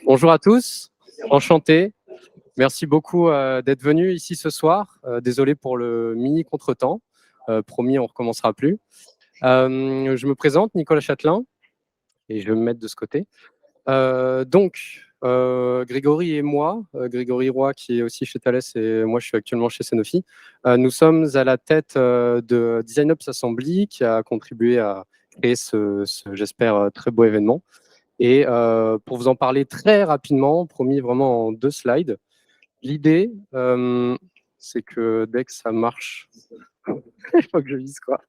Bonjour à tous, enchanté. Merci beaucoup d'être venus ici ce soir. Désolé pour le mini contretemps. Promis, on ne recommencera plus. Je me présente, Nicolas Châtelain, et je vais me mettre de ce côté. Grégory et moi, Grégory Roy qui est aussi chez Thales et moi je suis actuellement chez Sanofi, nous sommes à la tête de Design Ops Assembly qui a contribué à créer j'espère, très beau événement. Et pour vous en parler très rapidement, promis vraiment en 2 slides, l'idée, c'est que dès que ça marche, il faut que je vise quoi.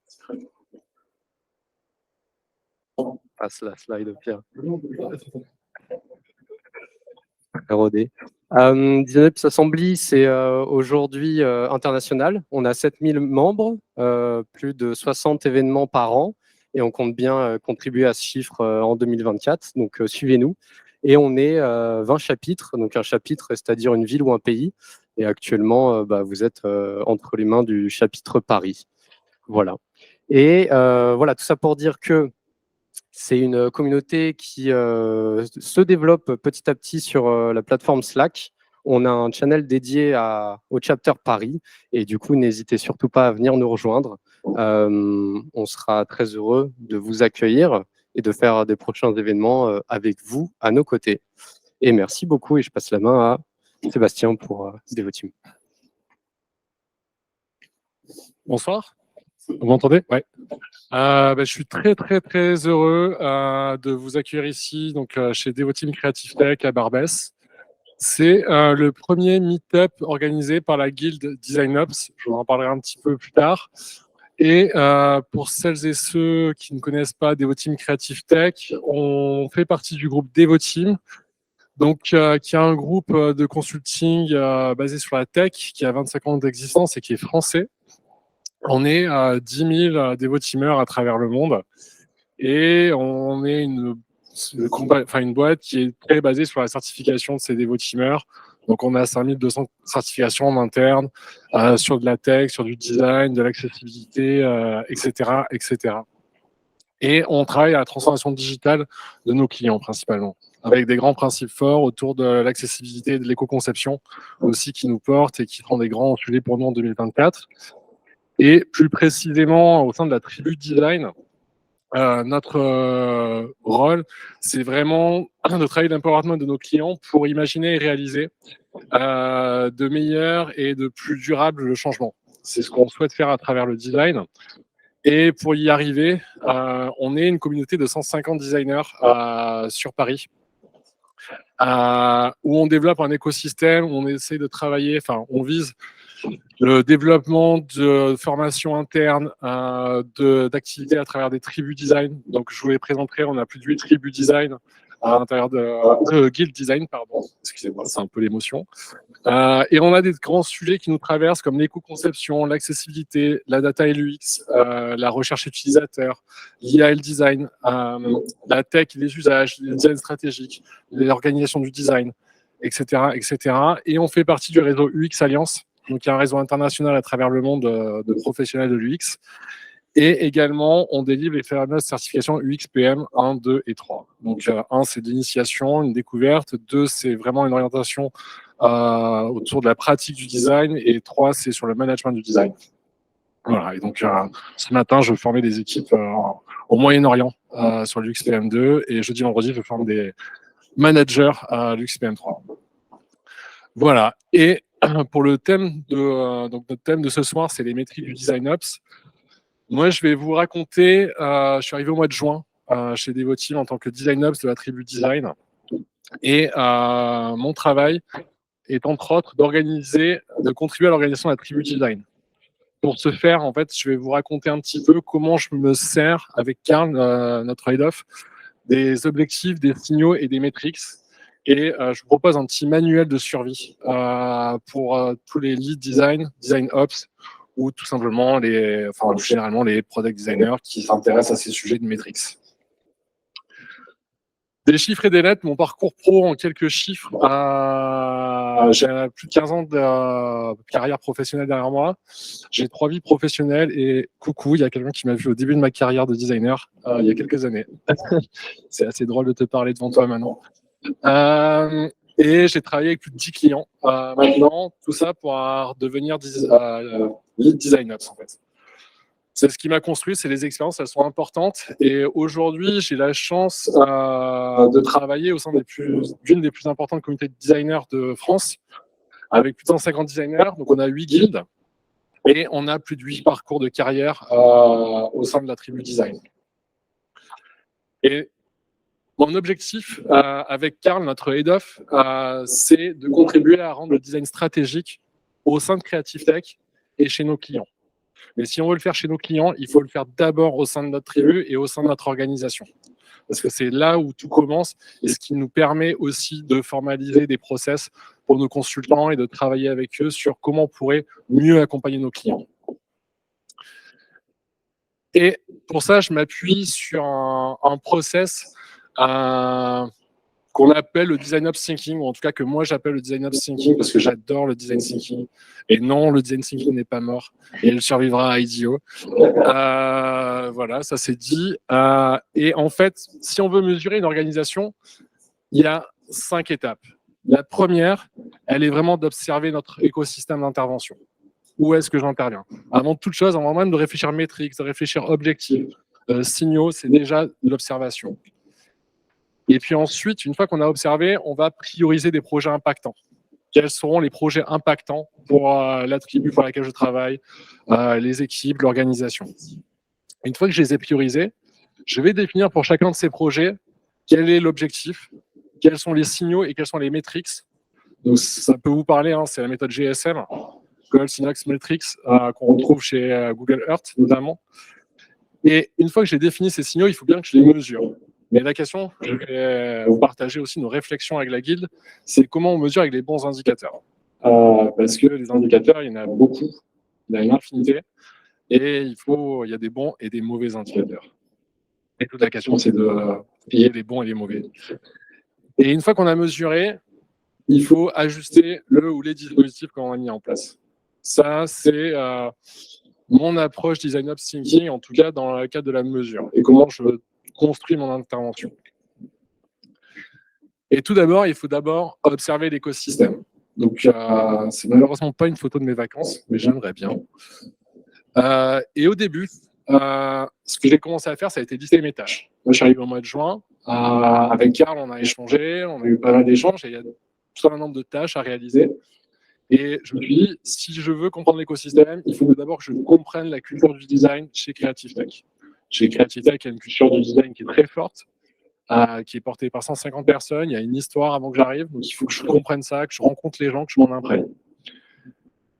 On passe la slide au pire. ROD. Design Ops Assembly, c'est aujourd'hui international. On a 7000 membres, plus de 60 événements par an, et on compte bien contribuer à ce chiffre en 2024. Donc suivez-nous. Et on est 20 chapitres, donc un chapitre, c'est-à-dire une ville ou un pays. Et actuellement, vous êtes entre les mains du chapitre Paris. Voilà. Et voilà, tout ça pour dire que c'est une communauté qui se développe petit à petit sur la plateforme Slack. On a un channel dédié au chapter Paris et du coup, n'hésitez surtout pas à venir nous rejoindre. On sera très heureux de vous accueillir et de faire des prochains événements avec vous à nos côtés. Et merci beaucoup et je passe la main à Sébastien pour Devoteam. Bonsoir, vous m'entendez? Ouais. Je suis très heureux de vous accueillir ici chez Devoteam Creative Tech à Barbès. C'est le premier meet-up organisé par la guilde Design Ops. Je vous en parlerai un petit peu plus tard. Et pour celles et ceux qui ne connaissent pas Devoteam Creative Tech, on fait partie du groupe Devoteam, qui est un groupe de consulting basé sur la tech, qui a 25 ans d'existence et qui est français. On est 10 000 Devoteamers à travers le monde et on est une boîte qui est très basée sur la certification de ces Devoteamers. Donc, on a 5200 certifications en interne sur de la tech, sur du design, de l'accessibilité, etc., etc. Et on travaille à la transformation digitale de nos clients principalement, avec des grands principes forts autour de l'accessibilité et de l'éco-conception aussi qui nous portent et qui seront des grands sujets pour nous en 2024. Et plus précisément, au sein de la tribu design, notre rôle, c'est vraiment de travailler l'empowerment de nos clients pour imaginer et réaliser de meilleurs et de plus durables changements. C'est ce qu'on souhaite faire à travers le design. Et pour y arriver, on est une communauté de 150 designers sur Paris, où on développe un écosystème, où on essaie de travailler, on vise le développement de formations internes, d'activités à travers des tribus design. Donc, je vous les présenterai, on a plus de 8 tribus design à l'intérieur de Guild Design, pardon. Excusez-moi, c'est un peu l'émotion. Et on a des grands sujets qui nous traversent comme l'éco-conception, l'accessibilité, la data et l'UX, la recherche utilisateur, l'IA et le design, la tech, les usages, les designs stratégiques, l'organisation du design, etc., etc. Et on fait partie du réseau UX Alliance. Donc, il y a un réseau international à travers le monde de professionnels de l'UX. Et également, on délivre les fameuses certifications UXPM 1, 2 et 3. Donc, 1, c'est de l'initiation, une découverte. 2, c'est vraiment une orientation autour de la pratique du design. Et 3, c'est sur le management du design. Voilà. Et donc, ce matin, je formais des équipes au Moyen-Orient sur l'UXPM 2. Et jeudi, vendredi, je forme des managers à l'UXPM 3. Voilà. Et pour le thème donc notre thème de ce soir, c'est les métriques du Design Ops. Moi, je vais vous raconter, je suis arrivé au mois de juin chez Devoteam en tant que Design Ops de la tribu Design. Et mon travail est entre autres de contribuer à l'organisation de la tribu Design. Pour ce faire, en fait, je vais vous raconter un petit peu comment je me sers avec Karl, notre head-off, des objectifs, des signaux et des métriques. Et je vous propose un petit manuel de survie pour tous les lead design, design ops, ou tout simplement généralement les product designers qui s'intéressent à ces sujets de métriques. Des chiffres et des lettres, mon parcours pro en quelques chiffres. J'ai plus de 15 ans de carrière professionnelle derrière moi. J'ai 3 vies professionnelles et coucou, il y a quelqu'un qui m'a vu au début de ma carrière de designer il y a quelques années. C'est assez drôle de te parler devant toi maintenant. Et j'ai travaillé avec plus de 10 clients maintenant, tout ça pour devenir lead designer en fait. C'est ce qui m'a construit, c'est les expériences, elles sont importantes. Et aujourd'hui, j'ai la chance de travailler au sein d'une des plus importantes communautés de designers de France, avec plus de 150 designers. Donc, on a 8 guildes et on a plus de 8 parcours de carrière au sein de la tribu design. Et mon objectif avec Karl, notre head of, c'est de contribuer à rendre le design stratégique au sein de Creative Tech et chez nos clients. Mais si on veut le faire chez nos clients, il faut le faire d'abord au sein de notre tribu et au sein de notre organisation. Parce que c'est là où tout commence et ce qui nous permet aussi de formaliser des process pour nos consultants et de travailler avec eux sur comment on pourrait mieux accompagner nos clients. Et pour ça, je m'appuie sur un process qu'on appelle le design ops thinking, ou en tout cas que moi j'appelle le design ops thinking parce que j'adore le design thinking. Et non, le design thinking n'est pas mort et il survivra à IDEO. Voilà, ça c'est dit. Et en fait, si on veut mesurer une organisation, il y a 5 étapes. La première, elle est vraiment d'observer notre écosystème d'intervention. Où est-ce que j'interviens? Avant toute chose, avant même de réfléchir métriques, de réfléchir objectifs, signaux, c'est déjà l'observation. Et puis ensuite, une fois qu'on a observé, on va prioriser des projets impactants. Quels seront les projets impactants pour la tribu pour laquelle je travaille, les équipes, l'organisation. Une fois que je les ai priorisés, je vais définir pour chacun de ces projets quel est l'objectif, quels sont les signaux et quelles sont les métriques. Donc, ça peut vous parler, hein, c'est la méthode GSM, Goal Syntax Metrics, qu'on retrouve chez Google Earth notamment. Et une fois que j'ai défini ces signaux, il faut bien que je les mesure. Mais la question, je vais vous partager aussi nos réflexions avec la guilde, c'est comment on mesure avec les bons indicateurs. Parce que les indicateurs, il y en a beaucoup, il y en a une infinité, et il y a des bons et des mauvais indicateurs. Et toute la question, c'est de payer les bons et les mauvais. Et une fois qu'on a mesuré, il faut ajuster le ou les dispositifs qu'on a mis en place. Ça, c'est mon approche design ops thinking, en tout cas dans le cadre de la mesure, et comment je construis mon intervention. Et tout d'abord, il faut d'abord observer l'écosystème. Donc, c'est malheureusement pas une photo de mes vacances, mais j'aimerais bien. Et au début, ce que j'ai commencé à faire, ça a été lister mes tâches. Moi, je suis arrivé au mois de juin. Avec Karl, on a échangé, on a eu pas mal d'échanges, et il y a tout un nombre de tâches à réaliser. Et je me suis dit, si je veux comprendre l'écosystème, il faut d'abord que je comprenne la culture du design chez Creative Tech. Chez Creative Tech, il y a une culture du design qui est très forte, qui est portée par 150 personnes. Il y a une histoire avant que j'arrive, donc il faut que je comprenne ça, que je rencontre les gens, que je m'en imprègne.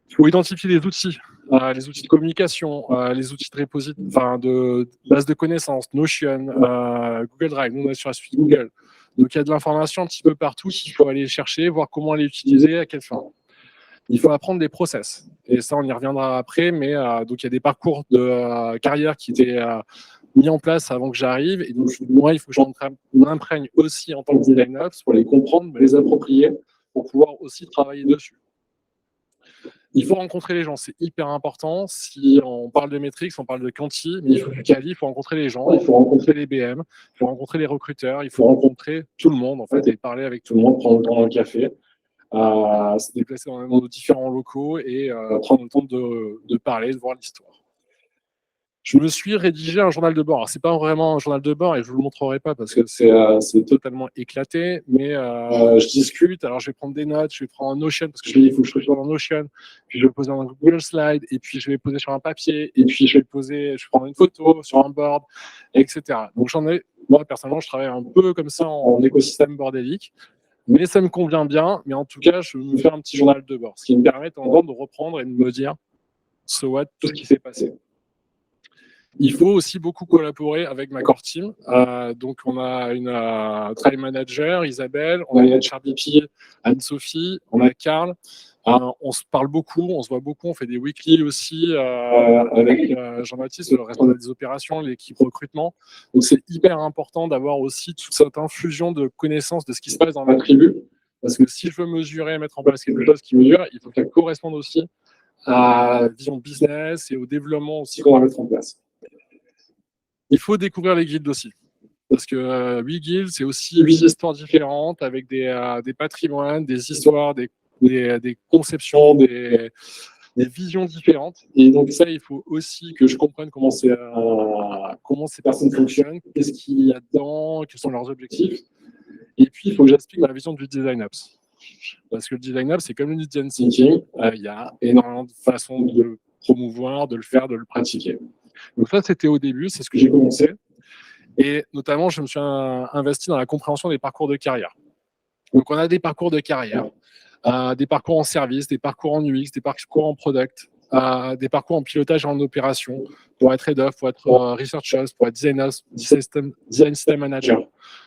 Il faut identifier les outils de communication, les outils de base de connaissances, Notion, Google Drive, nous on est sur la suite Google. Donc il y a de l'information un petit peu partout qu'il faut aller chercher, voir comment elle est utilisée, à quelle fin. Il faut apprendre des process. Et ça, on y reviendra après, mais donc il y a des parcours de carrière qui étaient mis en place avant que j'arrive. Et donc, moi, il faut que j'en m'imprègne aussi en tant que design ops pour les comprendre, me les approprier, pour pouvoir aussi travailler dessus. Il faut rencontrer les gens, c'est hyper important. Si on parle de métriques, on parle de quanti, mais il faut du quali, il faut rencontrer les gens, il faut rencontrer les BM, il faut rencontrer les recruteurs, il faut rencontrer tout le monde, en fait, et parler avec tout le monde, prendre le temps d'un café. Se déplacer dans nos différents locaux et prendre le temps de parler, de voir l'histoire. Je me suis rédigé un journal de bord. Alors, c'est pas vraiment un journal de bord et je vous le montrerai pas parce que c'est totalement éclaté, mais je discute. Alors, je vais prendre des notes, je vais prendre un Notion parce que il faut que je sois dans Notion, puis je vais poser dans un Google Slide, et puis je vais poser sur un papier, et puis je vais prendre une photo sur un board, etc. Donc, moi, personnellement, je travaille un peu comme ça en écosystème bordélique. Mais ça me convient bien, mais en tout cas, je me fais un petit journal de bord, ce qui me permet de reprendre et de me dire tout ce qui s'est passé. Il faut aussi beaucoup collaborer avec ma core team. Donc, on a une trial manager, Isabelle, on a une HRBP, Anne-Sophie, on a Karl. On se parle beaucoup, on se voit beaucoup, on fait des weekly aussi avec Jean-Baptiste, le responsable des opérations, l'équipe recrutement. Donc c'est hyper important d'avoir aussi toute cette infusion de connaissances de ce qui se passe dans la tribu. Parce que si je veux mesurer et mettre en place quelque chose qui mesure, il faut qu'elle corresponde aussi à la vision business et au développement aussi qu'on va mettre en place. Il faut découvrir les guildes aussi. Parce que 8 guildes, c'est aussi 8 histoires différentes avec des patrimoines, des histoires, des conceptions, des visions différentes. Et donc ça, il faut aussi que je comprenne comment ces personnes fonctionnent, qu'est-ce qu'il y a dedans, quels sont leurs objectifs. Et puis, il faut que j'explique ma vision du Design Ops. Parce que le Design Ops, c'est comme le Design Thinking, il y a énormément de façons de le promouvoir, de le faire, de le pratiquer. Donc ça, c'était au début, c'est ce que j'ai commencé. Et notamment, je me suis investi dans la compréhension des parcours de carrière. Donc, on a des parcours de carrière, des parcours en service, des parcours en UX, des parcours en product, des parcours en pilotage et en opération, pour être head of, pour être researcher, pour être design system manager.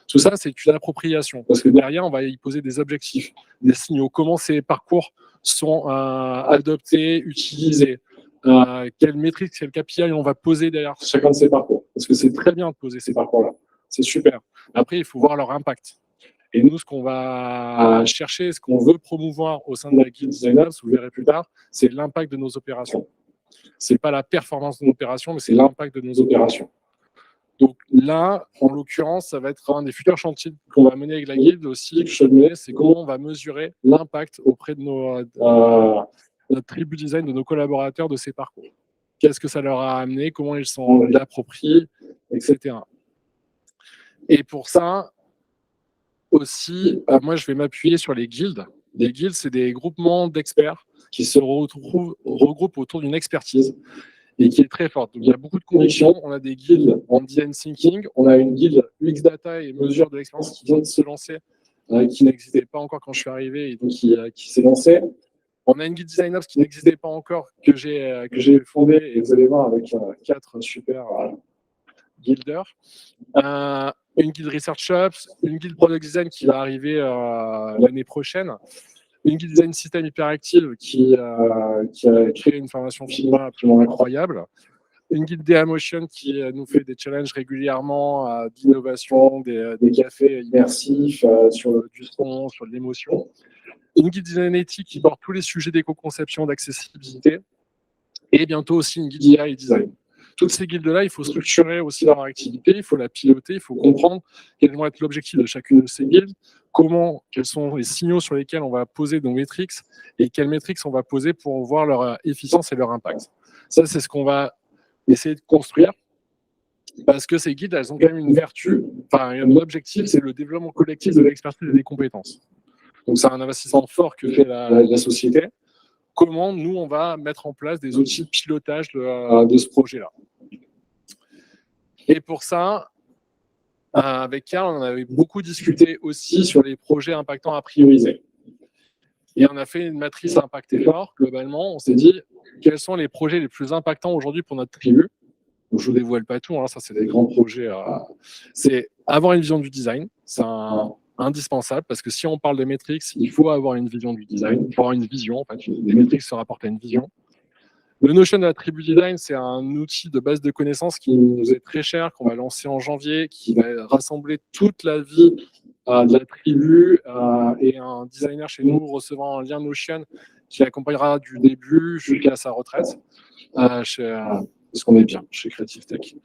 Tout ça, c'est une appropriation, parce que derrière, on va y poser des objectifs, des signaux, comment ces parcours sont adoptés, utilisés, quelles métriques, quels KPI on va poser derrière chacun de ces parcours. Parce que c'est très bien de poser ces parcours-là, c'est super. Après, il faut voir leur impact. Et nous, ce qu'on va chercher, ce qu'on veut promouvoir au sein de la guilde Design Ops, vous verrez plus tard, c'est l'impact de nos opérations. Ce n'est pas la performance de nos opérations, mais c'est l'impact de nos opérations. Donc là, en l'occurrence, ça va être un des futurs chantiers qu'on va mener avec la guilde aussi, que je vais mener, c'est comment on va mesurer l'impact auprès de notre tribu design, de nos collaborateurs, de ces parcours. Qu'est-ce que ça leur a amené, comment ils s'en l'approprient, etc. Et pour ça, aussi, moi, je vais m'appuyer sur les guildes. Les guildes, c'est des groupements d'experts qui se regroupent autour d'une expertise et qui est très forte. Donc, il y a beaucoup de convictions. On a des guildes en design thinking, on a une guilde UX data et mesure de l'expérience qui vient de se lancer, qui n'existait pas encore quand je suis arrivé et donc qui s'est lancée. On a une guilde Design Ops qui n'existait pas encore, que j'ai fondée, et vous allez voir avec 4 super guilders. Une guilde Research Ops, une guilde Product Design qui va arriver l'année prochaine, une guilde Design System Hyperactive qui a créé une formation Figma absolument incroyable, une guilde DA Motion qui nous fait des challenges régulièrement d'innovation, des cafés immersifs sur du son, sur de l'émotion, une guilde Design Ethics qui porte tous les sujets d'éco-conception, d'accessibilité, et bientôt aussi une guilde IA et Design. Toutes ces guildes-là, il faut structurer aussi leur activité, il faut la piloter, il faut comprendre quel va être l'objectif de chacune de ces guildes, quels sont les signaux sur lesquels on va poser nos métriques et quelles métriques on va poser pour voir leur efficience et leur impact. Ça, c'est ce qu'on va essayer de construire parce que ces guildes, elles ont quand même une vertu, enfin un objectif, c'est le développement collectif de l'expertise et des compétences. Donc c'est un investissement fort que fait la société. Comment nous, on va mettre en place des outils de pilotage de ce projet-là. Et pour ça, avec Karl, on avait beaucoup discuté aussi sur les projets impactants à prioriser. Et on a fait une matrice impact effort. Globalement, on s'est dit, quels sont les projets les plus impactants aujourd'hui pour notre tribu? Donc, je ne vous dévoile pas tout, hein, ça c'est des grands projets. C'est avoir une vision du design, c'est indispensable, parce que si on parle de métriques, il faut avoir une vision du design, il faut avoir une vision, en fait, les métriques se rapportent à une vision. Le Notion de la tribu design, c'est un outil de base de connaissances qui nous est très cher, qu'on va lancer en janvier, qui va rassembler toute la vie de la tribu et un designer chez nous recevant un lien Notion qui l'accompagnera du début jusqu'à sa retraite, parce qu'on est bien chez Creative Tech.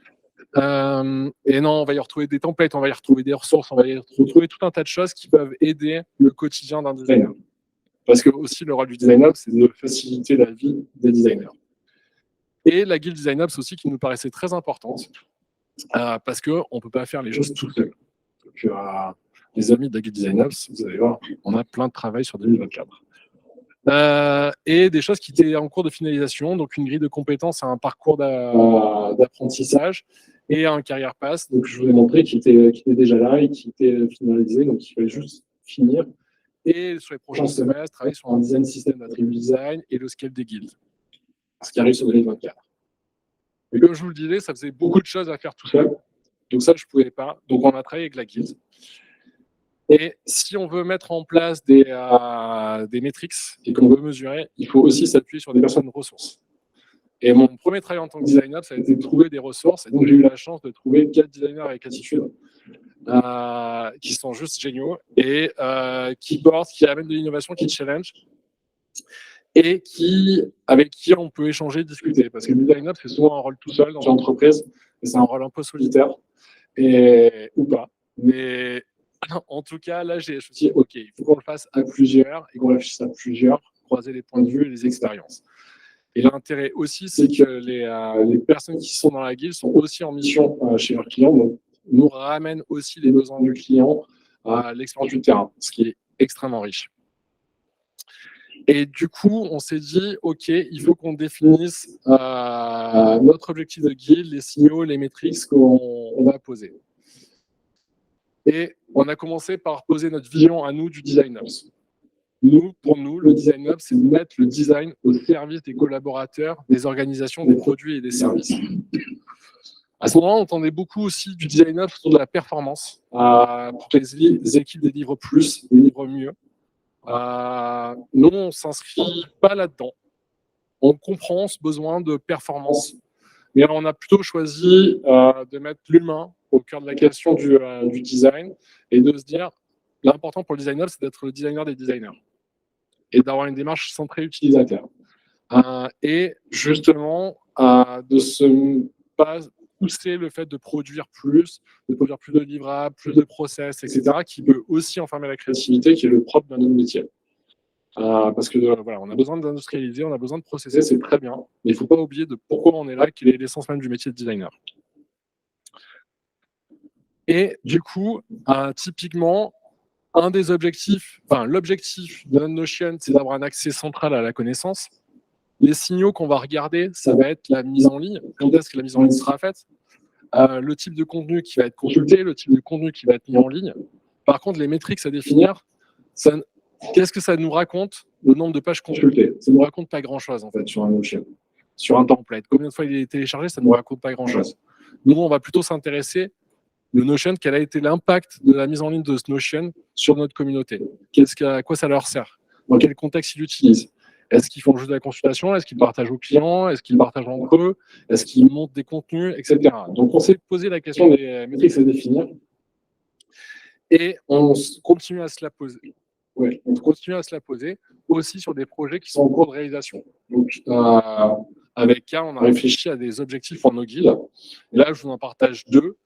Et non, on va y retrouver des templates, on va y retrouver des ressources, on va y retrouver tout un tas de choses qui peuvent aider le quotidien d'un designer. Parce que aussi, le rôle du design ops, c'est de faciliter la vie des designers. Et la guilde Design Ops aussi qui nous paraissait très importante, parce qu'on ne peut pas faire les choses tout seul. Donc, les amis de la guilde Design Ops, vous allez voir, on a plein de travail sur 2024. Et des choses qui étaient en cours de finalisation, donc une grille de compétences, un parcours d'apprentissage et un carrière pass. Donc je vous ai montré qui était déjà là et qui était finalisé, donc il fallait juste finir. Et sur les prochains semestres, travailler sur un design système d'attribut design et le scale des guildes, ce qui arrive sur 2024. Et comme je vous le disais, ça faisait beaucoup de choses à faire tout seul, donc ça je ne pouvais pas. Donc on a travaillé avec la guilde. Et si on veut mettre en place des métriques et qu'on veut mesurer, il faut aussi s'appuyer sur des personnes ressources. Et mon premier travail en tant que designer, ça a été de trouver des ressources. Et donc, j'ai eu la chance de trouver 4 designers avec attitude qui sont juste géniaux et qui portent, qui amènent de l'innovation, qui challenge et avec qui on peut échanger, discuter. Parce que le designer, c'est souvent un rôle tout seul dans une entreprise et c'est un rôle un peu solitaire. ou pas. Mais en tout cas, là, je me suis dit, OK, il faut qu'on le fasse à plusieurs et qu'on réfléchisse à plusieurs, croiser les points de vue et les expériences. Et l'intérêt aussi, c'est que les personnes qui sont dans la guilde sont aussi en mission chez leurs clients, donc nous ramènent aussi les besoins du client à l'expérience du terrain, ce qui est extrêmement riche. Et du coup, on s'est dit, OK, il faut qu'on définisse notre objectif de guilde, les signaux, les métriques qu'on va poser. Et on a commencé par poser notre vision à nous du Design Ops. Pour nous, le Design Ops, c'est de mettre le design au service des collaborateurs, des organisations, des produits et des services. À ce moment-là, on entendait beaucoup aussi du Design Ops autour de la performance, pour que les équipes délivrent plus, délivrent mieux. Nous, on ne s'inscrit pas là-dedans. On comprend ce besoin de performance, mais on a plutôt choisi de mettre l'humain au cœur de la question du design et de se dire, l'important pour le designer, c'est d'être le designer des designers et d'avoir une démarche centrée utilisateur. Et justement, de se pas pousser le fait de produire plus de livrables, plus de process, etc., qui peut aussi enfermer la créativité, qui est le propre d'un autre métier. Parce que voilà, on a besoin d'industrialiser, on a besoin de processer, c'est très bien, mais il ne faut pas oublier de pourquoi on est là, quelle est l'essence même du métier de designer. Et du coup, typiquement, un des objectifs, enfin l'objectif de Notion, c'est d'avoir un accès central à la connaissance. Les signaux qu'on va regarder, ça va être la mise en ligne. Quand est-ce que la mise en ligne sera faite, le type de contenu qui va être consulté, le type de contenu qui va être mis en ligne. Par contre, les métriques à définir, qu'est-ce que ça nous raconte, le nombre de pages consultées? Ça ne nous raconte pas grand-chose, en fait, sur un Notion, sur un template. Combien de fois il est téléchargé, ça ne nous raconte pas grand-chose. Nous, on va plutôt s'intéresser de Notion, quel a été l'impact de la mise en ligne de ce Notion sur notre communauté? À quoi ça leur sert? Dans quel contexte ils l'utilisent? Est-ce qu'ils font juste de la consultation? Est-ce qu'ils partagent aux clients? Est-ce qu'ils partagent entre eux? Est-ce qu'ils montent des contenus, etc. Donc, on s'est posé la question des métriques à définir et on continue à se la poser. Ouais, on continue à se la poser aussi sur des projets qui sont en cours de réalisation. Donc, avec K, on a réfléchi à des objectifs pour nos guildes. Et là, je vous en partage deux.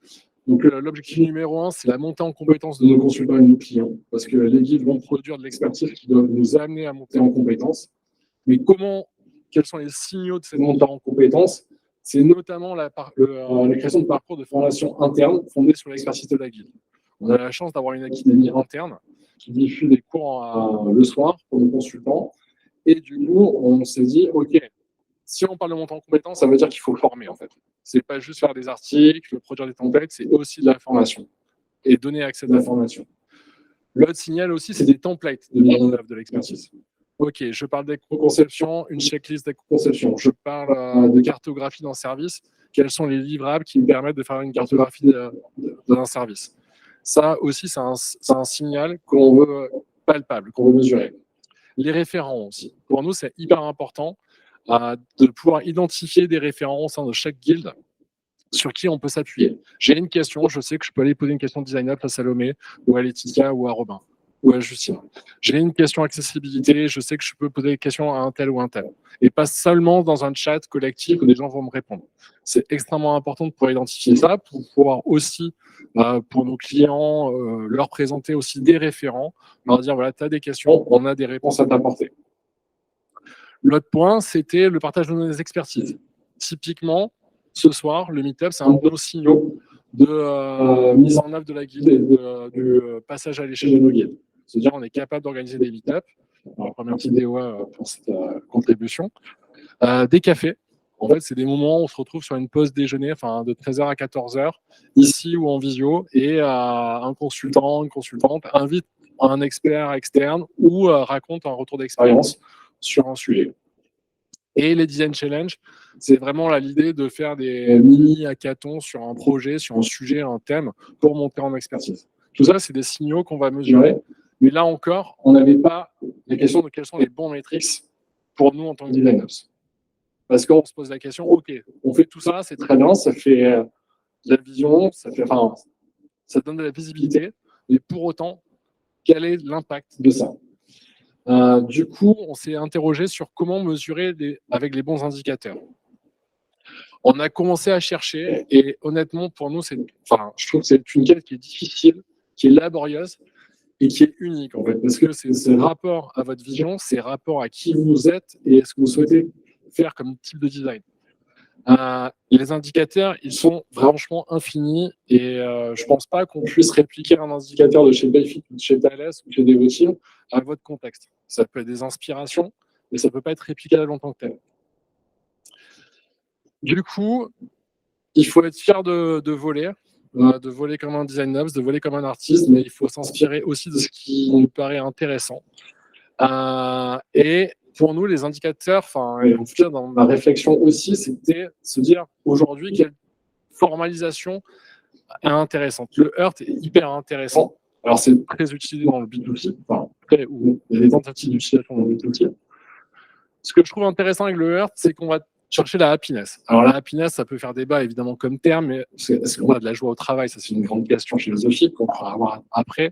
Donc, l'objectif numéro 1, c'est la montée en compétences de nos consultants et de nos clients, parce que les guides vont produire de l'expertise qui doit nous amener à monter en compétences. Mais quels sont les signaux de cette montée en compétences? C'est notamment la création de parcours de formation interne fondés sur l'expertise de la guide. On a la chance d'avoir une académie interne qui diffuse des cours le soir pour nos consultants. Et du coup, on s'est dit, OK, si on parle de montée en compétences, ça veut dire qu'il faut former, en fait. C'est pas juste faire des articles, produire des templates, c'est aussi de la formation et donner accès à la formation. L'autre signal aussi, c'est des templates de mise en œuvre de l'expertise. OK, je parle d'éco-conception, une checklist d'éco-conception. Je parle de cartographie d'un service. Quels sont les livrables qui me permettent de faire une cartographie d'un service? Ça aussi, c'est un signal qu'on veut palpable, qu'on veut mesurer. Les référents aussi. Pour nous, c'est hyper important de pouvoir identifier des référents au sein de chaque guilde sur qui on peut s'appuyer. J'ai une question, je sais que je peux aller poser une question de design up à Salomé, ou à Laetitia, ou à Robin, ou à Justine. J'ai une question accessibilité, je sais que je peux poser des questions à un tel ou un tel. Et pas seulement dans un chat collectif où des gens vont me répondre. C'est extrêmement important de pouvoir identifier ça, pour pouvoir aussi, pour nos clients, leur présenter aussi des référents, leur dire, voilà, tu as des questions, on a des réponses à t'apporter. L'autre point, c'était le partage de nos expertises. Typiquement, ce soir, le Meetup, c'est un de nos signaux de mise en œuvre de la guide et du passage à l'échelle de nos guides. C'est-à-dire qu'on est capable d'organiser des Meetups. Alors, première petite DOA pour cette contribution. Des cafés. En fait, c'est des moments où on se retrouve sur une pause déjeuner, enfin de 13h à 14h, ici ou en visio, et un consultant, une consultante invite un expert externe ou raconte un retour d'expérience sur un sujet. Et les Design Challenge, c'est vraiment l'idée de faire des mini-hackathons sur un projet, sur un sujet, un thème, pour monter en expertise. Tout ça, c'est des signaux qu'on va mesurer. Mais là encore, on n'avait pas la question de quels sont les bons métriques pour nous en tant que designers. Parce qu'on se pose la question, OK, on fait tout ça, c'est très bien, ça fait de la vision, ça donne de la visibilité, mais pour autant, quel est l'impact de ça? Du coup, on s'est interrogé sur comment mesurer avec les bons indicateurs. On a commencé à chercher et honnêtement, pour nous, je trouve que c'est une quête qui est difficile, qui est laborieuse et qui est unique en fait, parce que c'est rapport à votre vision, c'est rapport à qui vous êtes et à ce que vous souhaitez faire comme type de design. Les indicateurs, ils sont franchement infinis et je pense pas qu'on puisse répliquer un indicateur de chez Bayfit ou de chez Thales ou de chez Devoteam à votre contexte. Ça peut être des inspirations, mais ça peut pas être réplicable en tant que tel. Du coup, il faut être fier de voler comme un design ops, de voler comme un artiste, mais il faut s'inspirer aussi de ce qui nous paraît intéressant. Et pour nous, les indicateurs, en tout cas dans ma réflexion aussi, c'était se dire aujourd'hui quelle formalisation est intéressante. Le Heart est hyper intéressant. Alors c'est très utilisé dans le B2C, il y a des tentatives d'utilisation dans le B2C. Ce que je trouve intéressant avec le Heart, c'est qu'on va chercher la happiness. Alors la happiness, ça peut faire débat évidemment comme terme, mais est-ce qu'on a de la joie au travail? Ça, c'est une grande question philosophique qu'on pourra avoir après.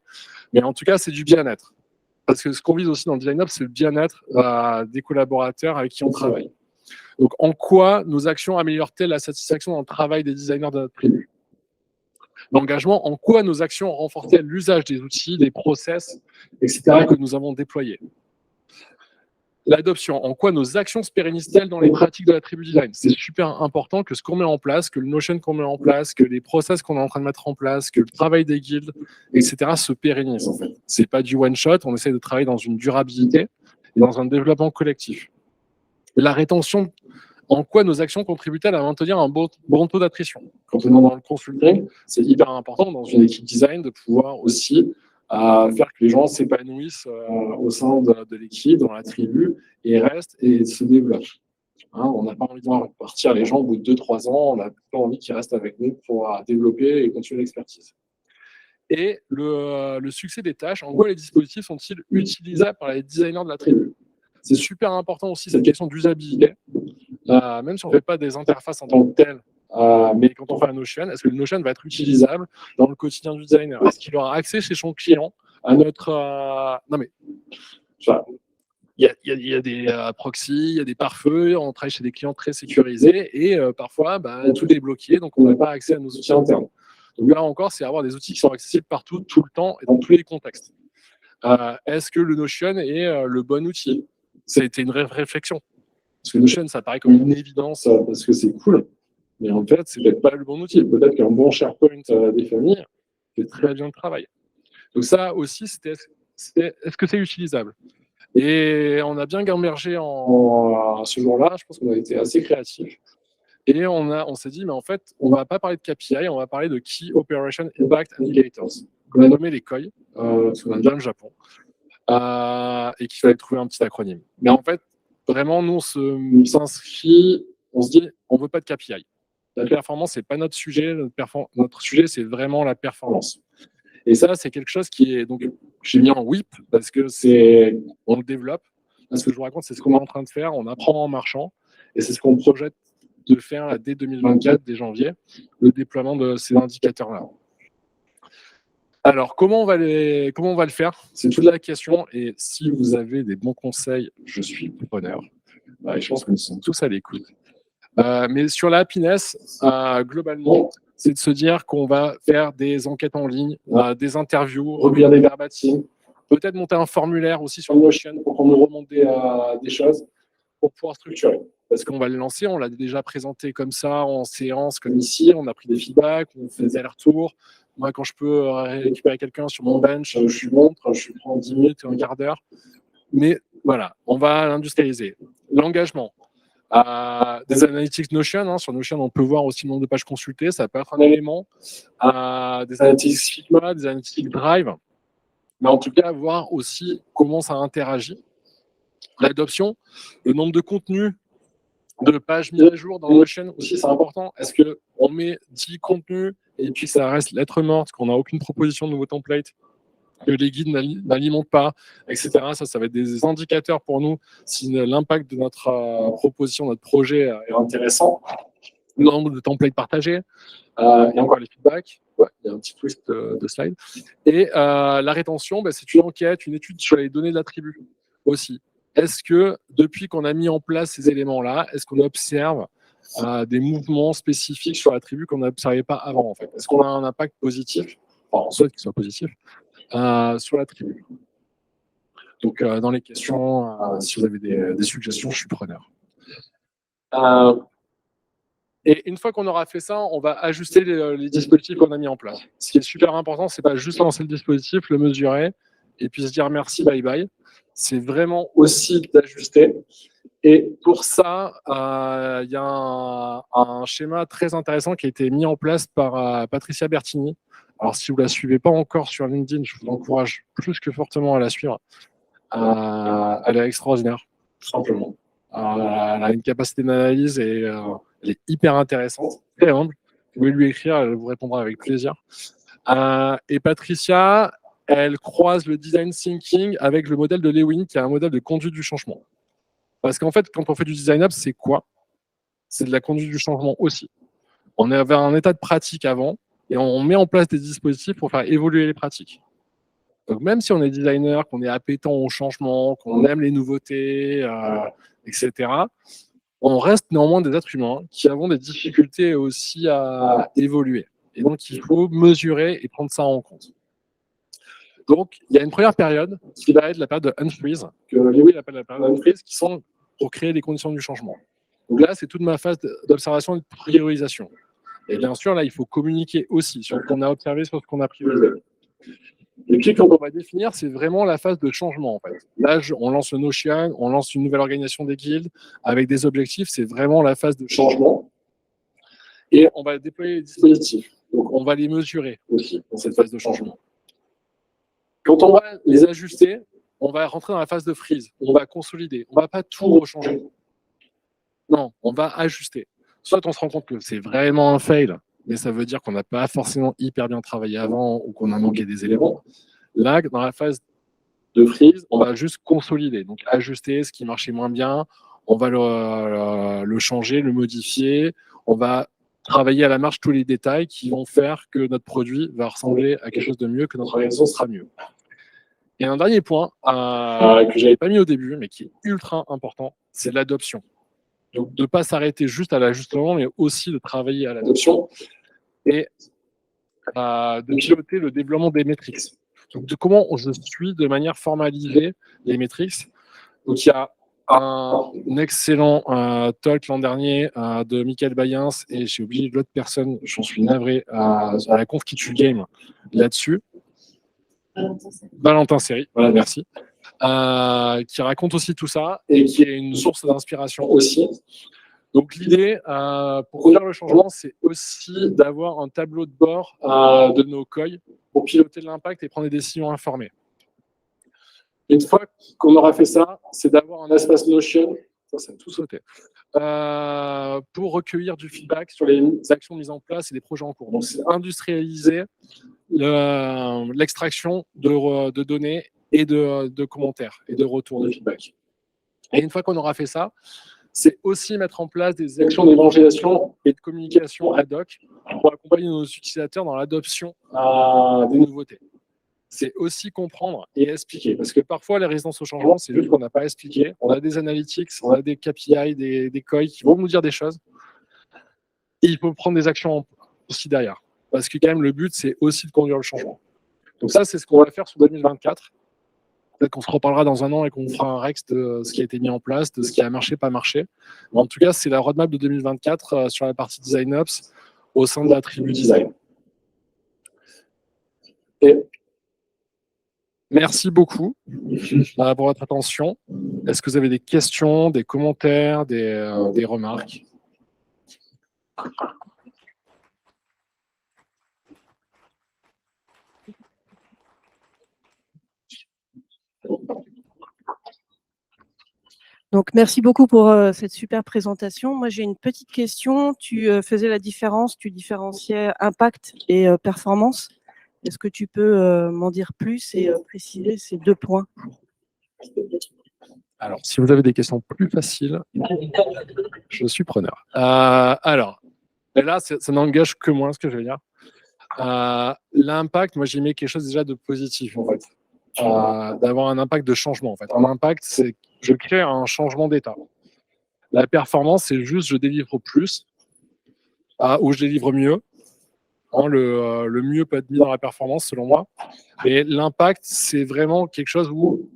Mais en tout cas, c'est du bien-être. Parce que ce qu'on vise aussi dans le design ops, c'est le bien-être des collaborateurs avec qui on travaille. Donc, en quoi nos actions améliorent-elles la satisfaction dans le travail des designers de notre tribu? L'engagement, en quoi nos actions renforcent-elles l'usage des outils, des process, etc. que nous avons déployés? L'adoption, en quoi nos actions se pérennisent-elles dans les pratiques de la tribu design? C'est super important que ce qu'on met en place, que le Notion qu'on met en place, que les process qu'on est en train de mettre en place, que le travail des guildes, etc. se pérennise en fait. C'est pas du one shot, on essaie de travailler dans une durabilité et dans un développement collectif. La rétention, en quoi nos actions contribuent-elles à maintenir un bon taux d'attrition? Quand on est dans le consulting, c'est hyper important dans une équipe design de pouvoir aussi faire que les gens s'épanouissent au sein de l'équipe, dans la tribu, et restent et se développent. On n'a pas envie de voir partir les gens au bout de 2-3 ans, on a plutôt envie qu'ils restent avec nous pour développer et continuer l'expertise. Et le succès des tâches, en quoi les dispositifs sont-ils utilisables par les designers de la tribu? C'est super important aussi cette question d'usabilité, même si on ne fait pas des interfaces en tant que telles. Mais quand on fait un Notion, est-ce que le Notion va être utilisable dans le quotidien du designer? Est-ce qu'il aura accès chez son client à notre... Non mais, il y a des proxys, il y a des pare-feux, on travaille chez des clients très sécurisés et parfois, tout est bloqué, donc on n'a pas accès à nos outils internes. Donc là encore, c'est avoir des outils qui sont accessibles partout, tout le temps et dans tous les contextes. Est-ce que le Notion est le bon outil? Ça a été une réflexion. Parce que Notion, ça paraît comme une évidence parce que c'est cool. Mais en fait, c'est peut-être pas le bon outil. Peut-être qu'un bon SharePoint des familles fait très bien le travail. Donc ça aussi, est-ce que c'est utilisable? Et on a bien gambergé ce jour-là. Je pense qu'on a été assez créatifs. Et on s'est dit, mais en fait, on ne va pas parler de KPI, on va parler de Key Operation Impact Indicators. On a nommé les KOI, parce qu'on a bien le Japon, et qu'il fallait trouver un petit acronyme. Mais en fait, vraiment, nous, on s'inscrit, on se dit, on ne veut pas de KPI. La performance, ce n'est pas notre sujet. Notre sujet, c'est vraiment la performance. Et ça, c'est quelque chose qui est... Donc, j'ai mis en WIP parce que on le développe. Ce que je vous raconte, c'est ce qu'on est en train de faire. On apprend en marchant. Et c'est ce qu'on projette de faire là, dès 2024, dès janvier, le déploiement de ces indicateurs-là. Alors, comment on va le faire? C'est toute la question. Et si vous avez des bons conseils, je suis preneur. Et je pense que nous sommes tous à l'écoute. Mais sur la happiness, globalement, c'est de se dire qu'on va faire des enquêtes en ligne, des interviews, recueillir des verbatims, peut-être monter un formulaire aussi sur Notion pour qu'on nous remonte des choses pour pouvoir structurer. Parce qu'on va le lancer, on l'a déjà présenté comme ça en séance, comme ici, on a pris des feedbacks, on fait des allers-retours. Moi, quand je peux récupérer quelqu'un sur mon bench, je lui montre, je lui prends 10 minutes, un quart d'heure. Mais voilà, on va l'industrialiser. L'engagement. Des analytics Notion, sur Notion, on peut voir aussi le nombre de pages consultées, ça peut être un élément. Des analytics Figma, des analytics Drive. Mais en tout cas, voir aussi comment ça interagit. L'adoption, le nombre de contenus, de pages mises à jour dans Notion aussi, c'est important. Est-ce qu'on met 10 contenus et puis ça reste lettre morte, qu'on n'a aucune proposition de nouveau template, que les guides n'alimentent pas, etc. Ça va être des indicateurs pour nous si l'impact de notre proposition, notre projet est intéressant. Le nombre de templates partagés, et encore les feedbacks. Ouais, il y a un petit twist de slide. Et la rétention, c'est une enquête, une étude sur les données de la tribu aussi. Est-ce que depuis qu'on a mis en place ces éléments-là, est-ce qu'on observe des mouvements spécifiques sur l'attribut qu'on n'observait pas avant, en fait. Est-ce qu'on a un impact positif, enfin, on souhaite qu'il soit positif, sur l'attribut. Donc, dans les questions, si vous avez des suggestions, je suis preneur. Et une fois qu'on aura fait ça, on va ajuster les dispositifs qu'on a mis en place. Ce qui est super important, c'est pas juste lancer le dispositif, le mesurer, et puis se dire merci, bye bye. C'est vraiment aussi d'ajuster. Et pour ça, il y a un schéma très intéressant qui a été mis en place par Patricia Bertini. Alors, si vous ne la suivez pas encore sur LinkedIn, je vous encourage plus que fortement à la suivre. Elle est extraordinaire, tout simplement. Elle a une capacité d'analyse et elle est hyper intéressante, très humble. Vous pouvez lui écrire, elle vous répondra avec plaisir. Et Patricia, elle croise le design thinking avec le modèle de Lewin, qui est un modèle de conduite du changement. Parce qu'en fait, quand on fait du design up, c'est quoi? C'est de la conduite du changement aussi. On avait un état de pratique avant et on met en place des dispositifs pour faire évoluer les pratiques. Donc même si on est designer, qu'on est appétant au changement, qu'on aime les nouveautés, etc., on reste néanmoins des êtres humains qui avons des difficultés aussi à évoluer. Et donc, il faut mesurer et prendre ça en compte. Donc, il y a une première période qui va être la période de unfreeze, que Lewin appelle la période unfreeze, qui sont pour créer les conditions du changement. Donc là, c'est toute ma phase d'observation et de priorisation. Et bien sûr, là, il faut communiquer aussi sur ce qu'on a observé, sur ce qu'on a priorisé. Et puis, quand on va définir, c'est vraiment la phase de changement, en fait. Là, on lance le Notion, on lance une nouvelle organisation des guildes avec des objectifs. C'est vraiment la phase de changement. Et on va déployer les dispositifs. Donc, on va les mesurer aussi dans cette phase de changement. Quand on va les ajuster, on va rentrer dans la phase de freeze. On va consolider. On ne va pas tout rechanger. Non, on va ajuster. Soit on se rend compte que c'est vraiment un fail, mais ça veut dire qu'on n'a pas forcément hyper bien travaillé avant ou qu'on a manqué des éléments. Là, dans la phase de freeze, on va juste consolider, donc ajuster ce qui marchait moins bien, on va le changer, le modifier, on va travailler à la marge tous les détails qui vont faire que notre produit va ressembler à quelque chose de mieux, que notre organisation sera mieux. Et un dernier point que je n'avais pas mis au début, mais qui est ultra important, c'est l'adoption. Donc, de ne pas s'arrêter juste à l'ajustement, mais aussi de travailler à l'adoption et de piloter le développement des métriques. Donc, de comment je suis de manière formalisée les métriques. Donc, il y a un excellent talk l'an dernier de Michael Bayens, et j'ai oublié l'autre personne, j'en suis navré, à la conf qui tue le game là-dessus. Valentin Seri, voilà, merci. Qui raconte aussi tout ça et qui est une source d'inspiration aussi. Donc l'idée pour conduire le changement, c'est aussi d'avoir un tableau de bord de nos COI pour piloter l'impact et prendre des décisions informées. Une fois qu'on aura fait ça, c'est d'avoir un espace Notion, ça a tout sauté, pour recueillir du feedback sur les actions mises en place et les projets en cours. Donc c'est industrialiser l'extraction de données et de commentaires et de retours de feedback. Et une fois qu'on aura fait ça, c'est aussi mettre en place des actions d'évangélisation et de communication ad hoc pour accompagner nos utilisateurs dans l'adoption des nouveautés. C'est aussi comprendre et expliquer. Parce que parfois, les résistances au changement, c'est juste qu'on n'a pas expliqué. On a des analytics, on a des KPI, des COI qui vont nous dire des choses. Et il faut prendre des actions aussi derrière. Parce que quand même, le but, c'est aussi de conduire le changement. Donc ça, c'est ce qu'on va faire sur 2024. Peut-être qu'on se reparlera dans un an et qu'on fera un Rex de ce qui a été mis en place, de ce qui a marché, pas marché. Mais en tout cas, c'est la roadmap de 2024 sur la partie Design Ops au sein de la tribu Design. Et merci beaucoup pour votre attention. Est-ce que vous avez des questions, des commentaires, des remarques ? Donc, merci beaucoup pour cette super présentation. Moi, j'ai une petite question. Tu faisais la différence, tu différenciais impact et performance. Est-ce que tu peux m'en dire plus et préciser ces deux points ? Alors, si vous avez des questions plus faciles, je suis preneur. Alors, là, ça n'engage que moi, ce que je veux dire. L'impact, moi, j'y mets quelque chose déjà de positif, en fait. D'avoir un impact de changement, en fait. Un impact, c'est je crée un changement d'état. La performance, c'est juste je délivre plus ou je délivre mieux. Le mieux peut être mis dans la performance, selon moi. Et l'impact, c'est vraiment quelque chose où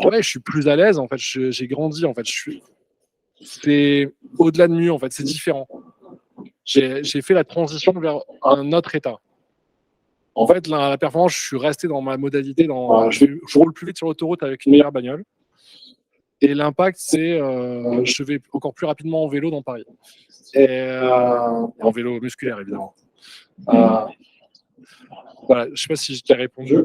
je suis plus à l'aise. En fait, j'ai grandi. En fait, c'est au-delà de mieux. En fait, c'est différent. J'ai fait la transition vers un autre état. En fait, la performance, je suis resté dans ma modalité. Je roule plus vite sur l'autoroute avec une meilleure bagnole. Et l'impact, c'est je vais encore plus rapidement en vélo dans Paris. Et en vélo musculaire, évidemment. Voilà, je ne sais pas si je t'ai répondu.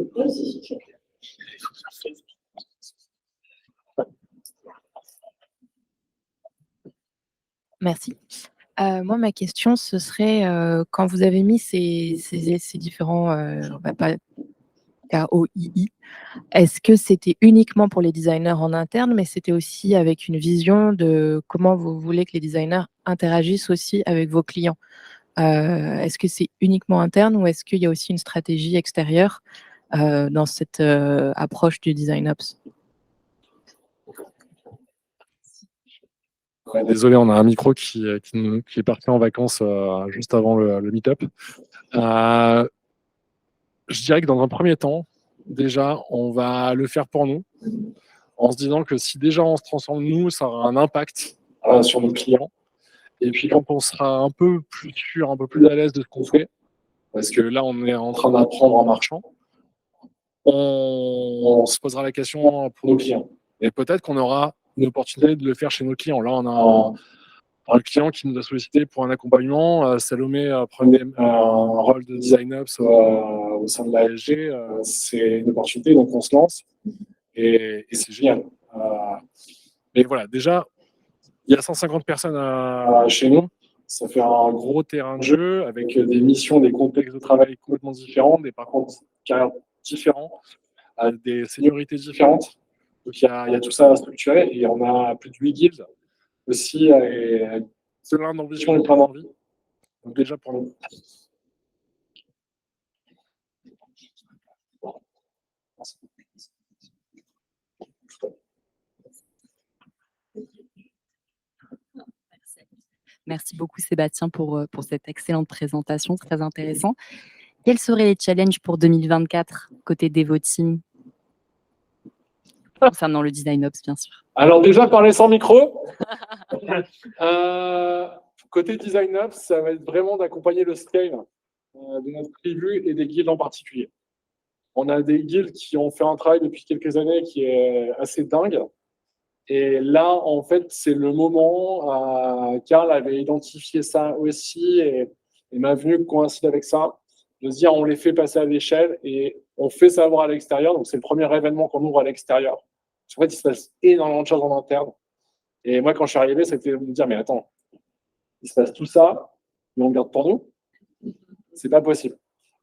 Merci. Moi, ma question, ce serait quand vous avez mis ces différents KOII, est-ce que c'était uniquement pour les designers en interne, mais c'était aussi avec une vision de comment vous voulez que les designers interagissent aussi avec vos clients? Est-ce que c'est uniquement interne ou est-ce qu'il y a aussi une stratégie extérieure dans cette approche du Design Ops? Ouais, désolé, on a un micro qui est parti en vacances juste avant le meet-up. Je dirais que dans un premier temps, déjà, on va le faire pour nous, en se disant que si déjà on se transforme nous, ça aura un impact sur nos clients. Et puis quand on sera un peu plus sûr, un peu plus à l'aise de ce qu'on fait, parce que là, on est en train d'apprendre en marchant, on se posera la question pour nos clients. Et peut-être qu'on aura une opportunité de le faire chez nos clients. Là, on a un client qui nous a sollicité pour un accompagnement. Salomé prenait un rôle de design ops au sein de l'ASG. C'est une opportunité, donc on se lance. Et c'est génial. Mais voilà, déjà, il y a 150 personnes chez nous. Ça fait un gros terrain de jeu avec des missions, des contextes de travail complètement différents, des parcours de carrière différents, des seniorités différentes. Donc il y a tout ça à structurer et on a plus de 8 guildes aussi, plein d'ambition et plein d'envie. Donc déjà pour nous. Merci beaucoup Sébastien pour cette excellente présentation, très intéressant. Quels seraient les challenges pour 2024 côté Devoteam concernant le Design Ops, bien sûr? Alors déjà, parler sans micro. Côté Design Ops, ça va être vraiment d'accompagner le scale de notre tribu et des guildes en particulier. On a des guildes qui ont fait un travail depuis quelques années qui est assez dingue. Et là, en fait, c'est le moment, Karl avait identifié ça aussi et m'a venu coïncider avec ça, de se dire on les fait passer à l'échelle et on fait savoir à l'extérieur. Donc, c'est le premier événement qu'on ouvre à l'extérieur. En fait, il se passe énormément de choses en interne. Et moi, quand je suis arrivé, c'était de me dire mais attends, il se passe tout ça, mais on garde pour nous. C'est pas possible.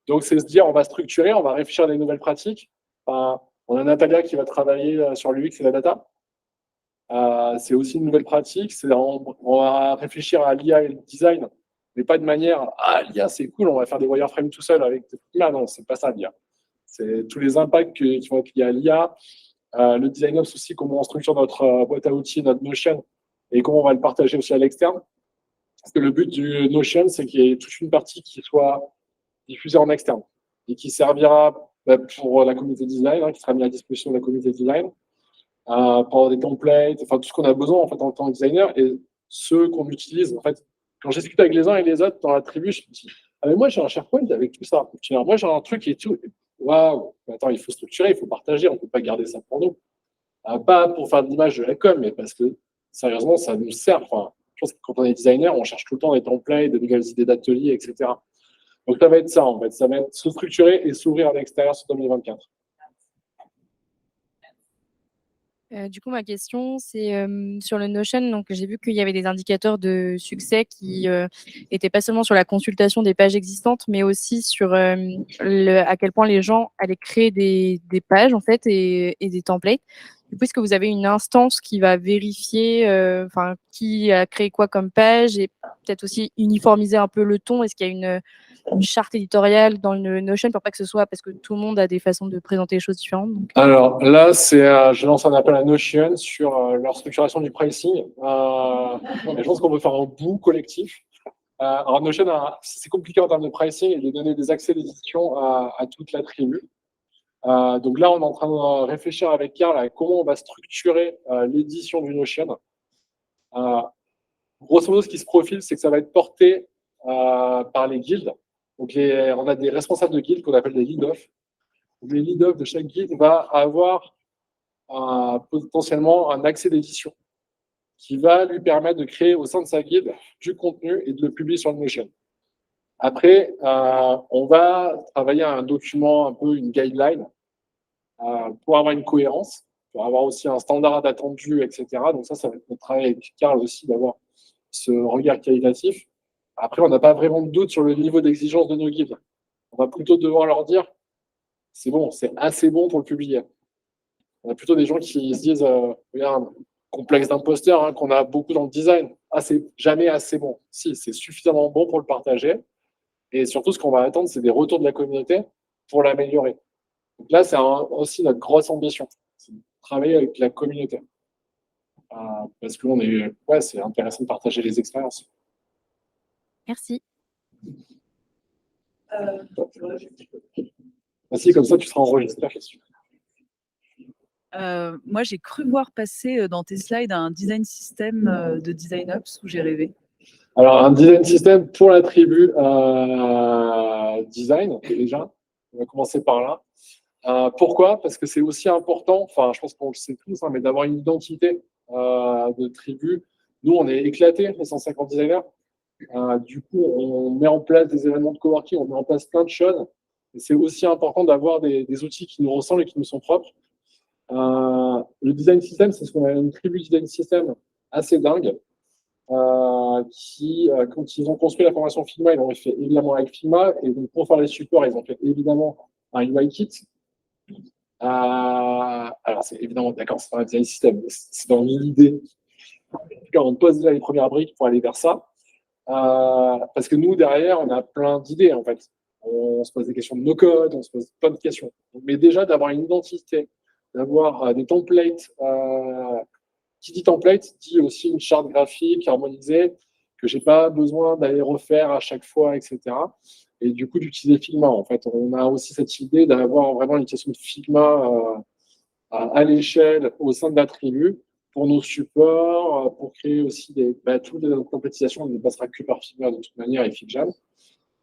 Donc, c'est se dire on va structurer, on va réfléchir à des nouvelles pratiques. On a Natalia qui va travailler sur l'UX et la data. C'est aussi une nouvelle pratique. On va réfléchir à l'IA et le design, mais pas de manière l'IA c'est cool, on va faire des wireframes tout seul avec. Là, non, c'est pas ça l'IA. C'est tous les impacts qui vont être liés à l'IA. Le design ops aussi, comment on structure notre boîte à outils, notre Notion, et comment on va le partager aussi à l'externe. Parce que le but du Notion, c'est qu'il y ait toute une partie qui soit diffusée en externe et qui servira pour la communauté design, qui sera mise à disposition de la communauté design. Pour des templates, enfin tout ce qu'on a besoin en fait en tant que designer et ceux qu'on utilise. En fait, quand je discute avec les uns et les autres dans la tribu, je me dis mais moi j'ai un SharePoint avec tout ça. Moi j'ai un truc et tout. Waouh, attends, il faut structurer, il faut partager, on ne peut pas garder ça pour nous. Pas pour faire de l'image de la com, mais parce que sérieusement ça nous sert. Enfin, je pense que quand on est designer, on cherche tout le temps des templates, de nouvelles idées d'atelier, etc. Donc ça va être ça en fait, ça va être se structurer et s'ouvrir à l'extérieur sur 2024. Du coup, ma question, c'est sur le Notion. Donc, j'ai vu qu'il y avait des indicateurs de succès qui étaient pas seulement sur la consultation des pages existantes, mais aussi sur à quel point les gens allaient créer des pages en fait et des templates. Du coup, est-ce que vous avez une instance qui va vérifier qui a créé quoi comme page et peut-être aussi uniformiser un peu le ton? Est-ce qu'il y a une charte éditoriale dans le Notion pour pas que ce soit, parce que tout le monde a des façons de présenter les choses différentes. Donc. Alors là, je lance un appel à Notion sur leur structuration du pricing. Je pense qu'on peut faire un bout collectif. Alors Notion, c'est compliqué en termes de pricing et de donner des accès d'édition à toute la tribu. Donc là, on est en train de réfléchir avec Karl à comment on va structurer l'édition du Notion. Grosso modo, ce qui se profile, c'est que ça va être porté par les guildes. Donc on a des responsables de guildes qu'on appelle des lead-off. Les lead-off de chaque guilde va avoir potentiellement un accès d'édition qui va lui permettre de créer au sein de sa guilde du contenu et de le publier sur le Notion. Après, on va travailler un document, un peu une guideline, pour avoir une cohérence, pour avoir aussi un standard attendu, etc. Donc ça va être notre travail avec Karl aussi, d'avoir ce regard qualitatif. Après, on n'a pas vraiment de doute sur le niveau d'exigence de nos guides. On va plutôt devoir leur dire, c'est bon, c'est assez bon pour le publier. On a plutôt des gens qui se disent, regarde, complexe d'imposteur, hein, qu'on a beaucoup dans le design. Ah, c'est jamais assez bon. Si, c'est suffisamment bon pour le partager. Et surtout, ce qu'on va attendre, c'est des retours de la communauté pour l'améliorer. Donc là, c'est aussi notre grosse ambition, c'est de travailler avec la communauté. Parce que c'est intéressant de partager les expériences. Merci. Merci, comme ça, tu seras enregistré. Moi, j'ai cru voir passer dans tes slides un design system de DesignOps où j'ai rêvé. Alors, un design system pour la tribu design, déjà. On va commencer par là. Pourquoi? Parce que c'est aussi important, enfin, je pense qu'on le sait tous, hein, mais d'avoir une identité de tribu. Nous, on est éclatés, les 150 designers. Du coup, on met en place des événements de coworking, on met en place plein de choses. Et c'est aussi important d'avoir des outils qui nous ressemblent et qui nous sont propres. Le design system, c'est ce qu'on a une tribu design system assez dingue. Qui, quand ils ont construit la formation Figma, ils l'ont fait évidemment avec Figma. Et donc, pour faire les supports, ils ont fait évidemment un UI kit. Alors, c'est évidemment, d'accord, c'est pas un design system, c'est dans l'idée. On pose déjà les premières briques pour aller vers ça. Parce que nous, derrière, on a plein d'idées, en fait. On se pose des questions de no-code, on se pose plein de questions. Mais déjà, d'avoir une identité, d'avoir des templates. Qui dit template dit aussi une charte graphique harmonisée que j'ai pas besoin d'aller refaire à chaque fois, etc. Et du coup, d'utiliser Figma. En fait, on a aussi cette idée d'avoir vraiment l'utilisation de Figma à l'échelle au sein de la tribu pour nos supports, pour créer aussi toutes les templatisations. On ne passera que par Figma de toute manière et Figjam.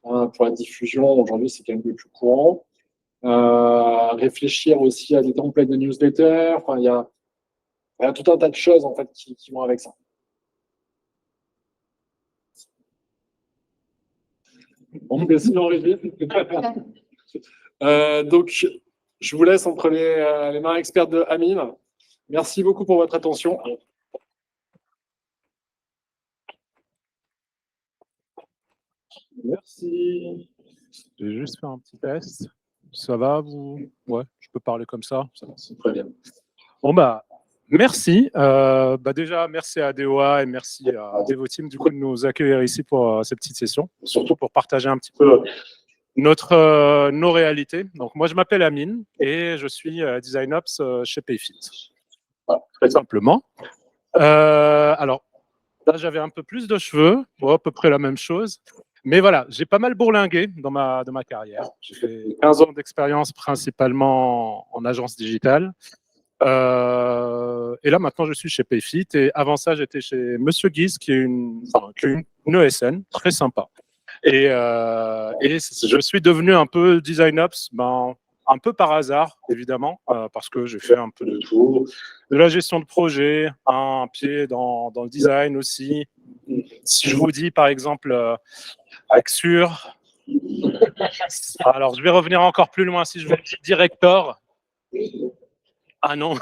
Pour la diffusion, aujourd'hui, c'est quand même le plus courant. Réfléchir aussi à des templates de newsletter. Enfin, il y a tout un tas de choses en fait qui vont avec ça. On me laisse en rêver. Donc, je vous laisse entre les mains expertes de Amine. Merci beaucoup pour votre attention. Merci. Je vais juste faire un petit test. Ça va, vous? Ouais, je peux parler comme ça. Ça va, c'est très bien. Bon, merci. Déjà, merci à DOA et merci à Devoteam du coup, de nous accueillir ici pour cette petite session, surtout pour partager un petit peu nos réalités. Donc, moi, je m'appelle Amine et je suis DesignOps chez Payfit. Voilà, très simplement. Alors, là, j'avais un peu plus de cheveux, à peu près la même chose. Mais voilà, j'ai pas mal bourlingué dans ma carrière. J'ai fait 15 ans d'expérience principalement en agence digitale. Et là, maintenant, je suis chez Payfit. Et avant ça, j'étais chez Monsieur Guise, qui est une ESN très sympa. Et je suis devenu un peu DesignOps, un peu par hasard, évidemment, parce que j'ai fait un peu de tout, de la gestion de projet, un pied dans le design aussi. Si je vous dis, par exemple, Axure, alors je vais revenir encore plus loin. Si je vous dis Director, ah non.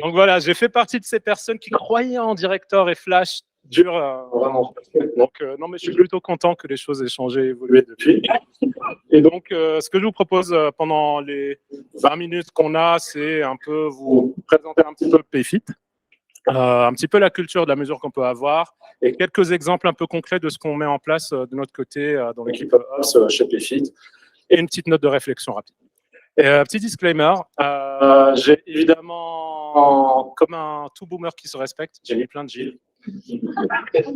Donc voilà, j'ai fait partie de ces personnes qui croyaient en Director et Flash dur. Vraiment. Donc non, mais je suis plutôt content que les choses aient changé, évolué depuis. Et donc, ce que je vous propose pendant les 20 minutes qu'on a, c'est un peu vous présenter un petit peu Payfit. un petit peu la culture de la mesure qu'on peut avoir et quelques exemples un peu concrets de ce qu'on met en place de notre côté dans l'équipe Ops chez Payfit et une petite note de réflexion rapide. Et petit disclaimer, j'ai évidemment, comme un tout boomer qui se respecte, j'ai mis plein de gilets.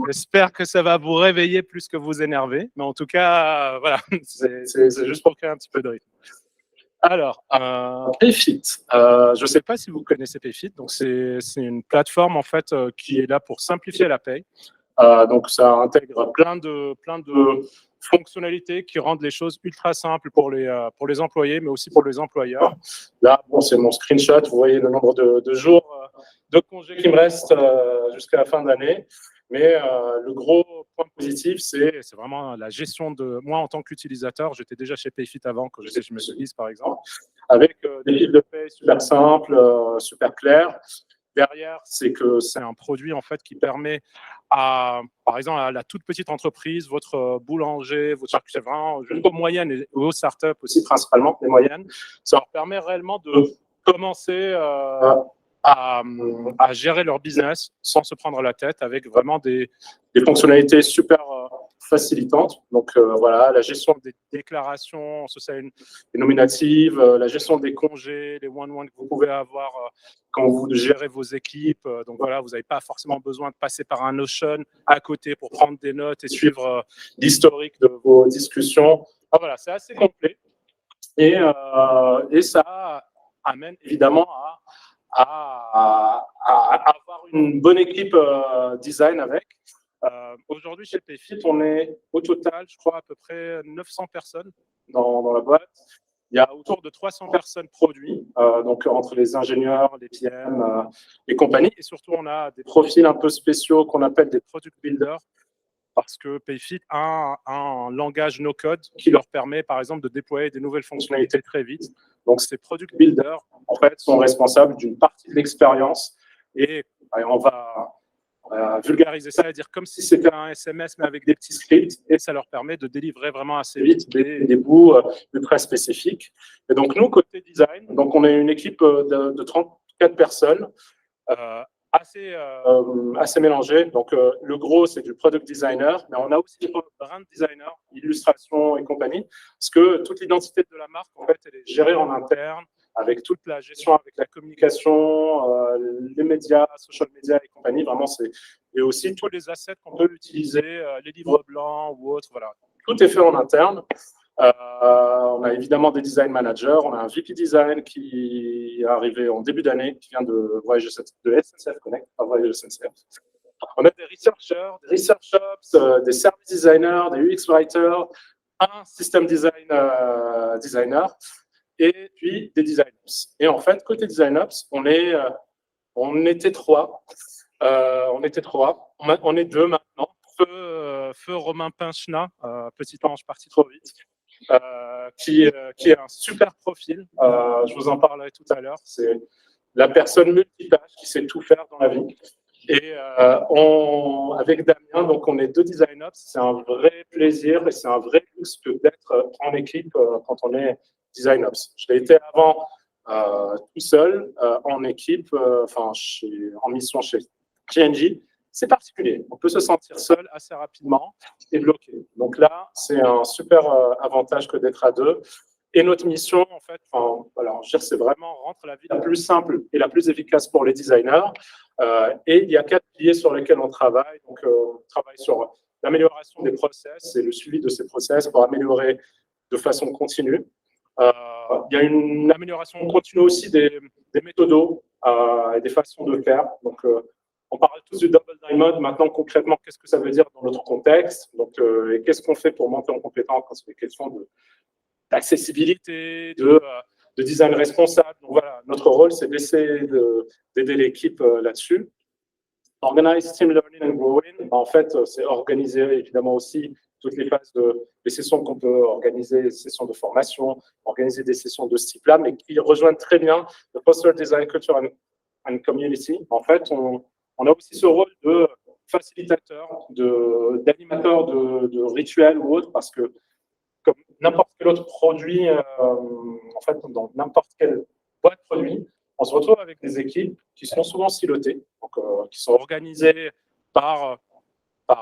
J'espère que ça va vous réveiller plus que vous énerver, mais en tout cas, voilà, c'est juste pour créer un petit peu de rythme. Alors, Payfit, je ne sais pas si vous connaissez Payfit, donc c'est une plateforme en fait qui est là pour simplifier la paye. Donc ça intègre plein de fonctionnalités qui rendent les choses ultra simples pour les employés, mais aussi pour les employeurs. Là, bon, c'est mon screenshot, vous voyez le nombre de jours de congés qui me restent jusqu'à la fin de l'année. Mais le gros point positif, c'est vraiment la gestion de moi en tant qu'utilisateur. J'étais déjà chez Payfit avant, quand j'étais chez Monsieur Lise, par exemple, avec des fiches de paie super simples, super claires. Derrière, c'est que c'est un produit en fait qui permet par exemple, à la toute petite entreprise, votre boulanger, votre charcutier, vraiment jusqu'aux moyennes et aux startups aussi, principalement les moyennes, ça leur permet réellement de commencer à gérer leur business sans se prendre la tête, avec vraiment des fonctionnalités super facilitantes. Donc voilà, la gestion des déclarations sociales et nominatives, la gestion des congés, les one-one que vous pouvez avoir quand vous gérez vos équipes. Donc voilà, vous n'avez pas forcément besoin de passer par un Notion à côté pour prendre des notes et suivre l'historique de vos discussions. Ah, voilà, c'est assez complet. Et ça amène évidemment à avoir une bonne équipe design avec. Aujourd'hui, chez Payfit, on est au total, je crois, à peu près 900 personnes dans la boîte. Il y a autour de 300 personnes produits, donc entre les ingénieurs, les PM et compagnie. Et surtout, on a des profils un peu spéciaux qu'on appelle des product builders, parce que Payfit a un langage no-code qui leur permet, par exemple, de déployer des nouvelles fonctionnalités très vite. Donc, ces product builders, en fait, sont responsables d'une partie de l'expérience. Et on va vulgariser ça et dire comme si c'était un SMS, mais avec des petits scripts. Et ça leur permet de délivrer vraiment assez vite des bouts ultra spécifiques. Et donc, nous, côté design, donc on est une équipe de 34 personnes. Assez mélangé. Donc, le gros, c'est du product designer, mais on a aussi brand designer, illustration et compagnie, parce que toute l'identité de la marque, en fait, elle est gérée en interne, avec toute la gestion, avec la communication, les médias, social media et compagnie. Vraiment, et aussi tous les assets qu'on peut utiliser, les livres blancs ou autres. Voilà. Tout est fait en interne. On a évidemment des design managers, on a un VP design qui est arrivé en début d'année, qui vient de SNCF Connect, pas Voyage SNCF. On a des researchers, des research ops, des service designers, des UX writers, un system designer et puis des design ops. Et en fait, côté design ops, on était trois. On est deux maintenant. Feu Romain Pinchna, petit ange parti trop vite. Qui est un super profil. Je vous en parlerai tout à l'heure. C'est la personne multitâche qui sait tout faire dans la vie. Et avec Damien, donc on est deux design ops. C'est un vrai plaisir et c'est un vrai luxe d'être en équipe quand on est design ops. Je l'ai été avant tout seul en équipe, en mission chez P&G. C'est particulier. On peut se sentir seul assez rapidement et bloqué. Donc là, c'est un super avantage que d'être à deux. Et notre mission, en fait, c'est vraiment rendre la vie la plus simple et la plus efficace pour les designers. Et il y a 4 piliers sur lesquels on travaille. Donc, on travaille sur l'amélioration des process et le suivi de ces process pour améliorer de façon continue. Il y a une amélioration continue aussi des méthodos et des façons de faire. Donc, on parle tous du double diamond. Maintenant, concrètement, qu'est-ce que ça veut dire dans notre contexte? Donc, et qu'est-ce qu'on fait pour monter en compétence quand c'est des questions d'accessibilité, de design responsable? Donc voilà, notre rôle, c'est d'essayer d'aider l'équipe là-dessus. Organize Team Learning and Growing, en fait, c'est organiser évidemment aussi toutes les phases des sessions qu'on peut organiser, des sessions de formation, organiser des sessions de ce type-là, mais qui rejoignent très bien le Foster Design Culture and Community. En fait, on a aussi ce rôle de facilitateur, d'animateur de rituels ou autre, parce que comme n'importe quel autre produit, en fait, dans n'importe quelle boîte produit, on se retrouve avec des équipes qui sont souvent silotées, donc, qui sont organisées par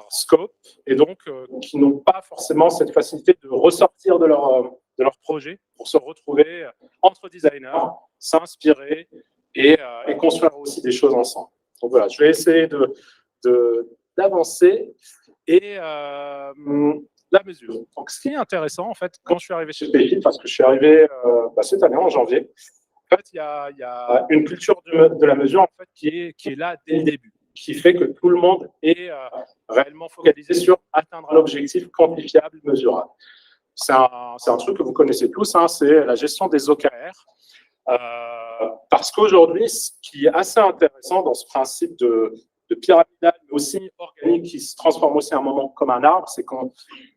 scope, et donc qui n'ont pas forcément cette facilité de ressortir de leur projet pour se retrouver entre designers, s'inspirer et construire aussi des choses ensemble. Donc voilà, je vais essayer d'avancer et la mesure. Donc ce qui est intéressant, en fait, quand je suis arrivé chez Payfit, parce que je suis arrivé cette année en janvier, en fait, il y a une culture de la mesure en fait, qui est là dès le début, qui fait que tout le monde est réellement focalisé sur atteindre un objectif quantifiable, mesurable. C'est un truc que vous connaissez tous, hein, c'est la gestion des OKR. Parce qu'aujourd'hui, ce qui est assez intéressant dans ce principe de pyramidal, mais aussi organique, qui se transforme aussi à un moment comme un arbre, c'est qu'on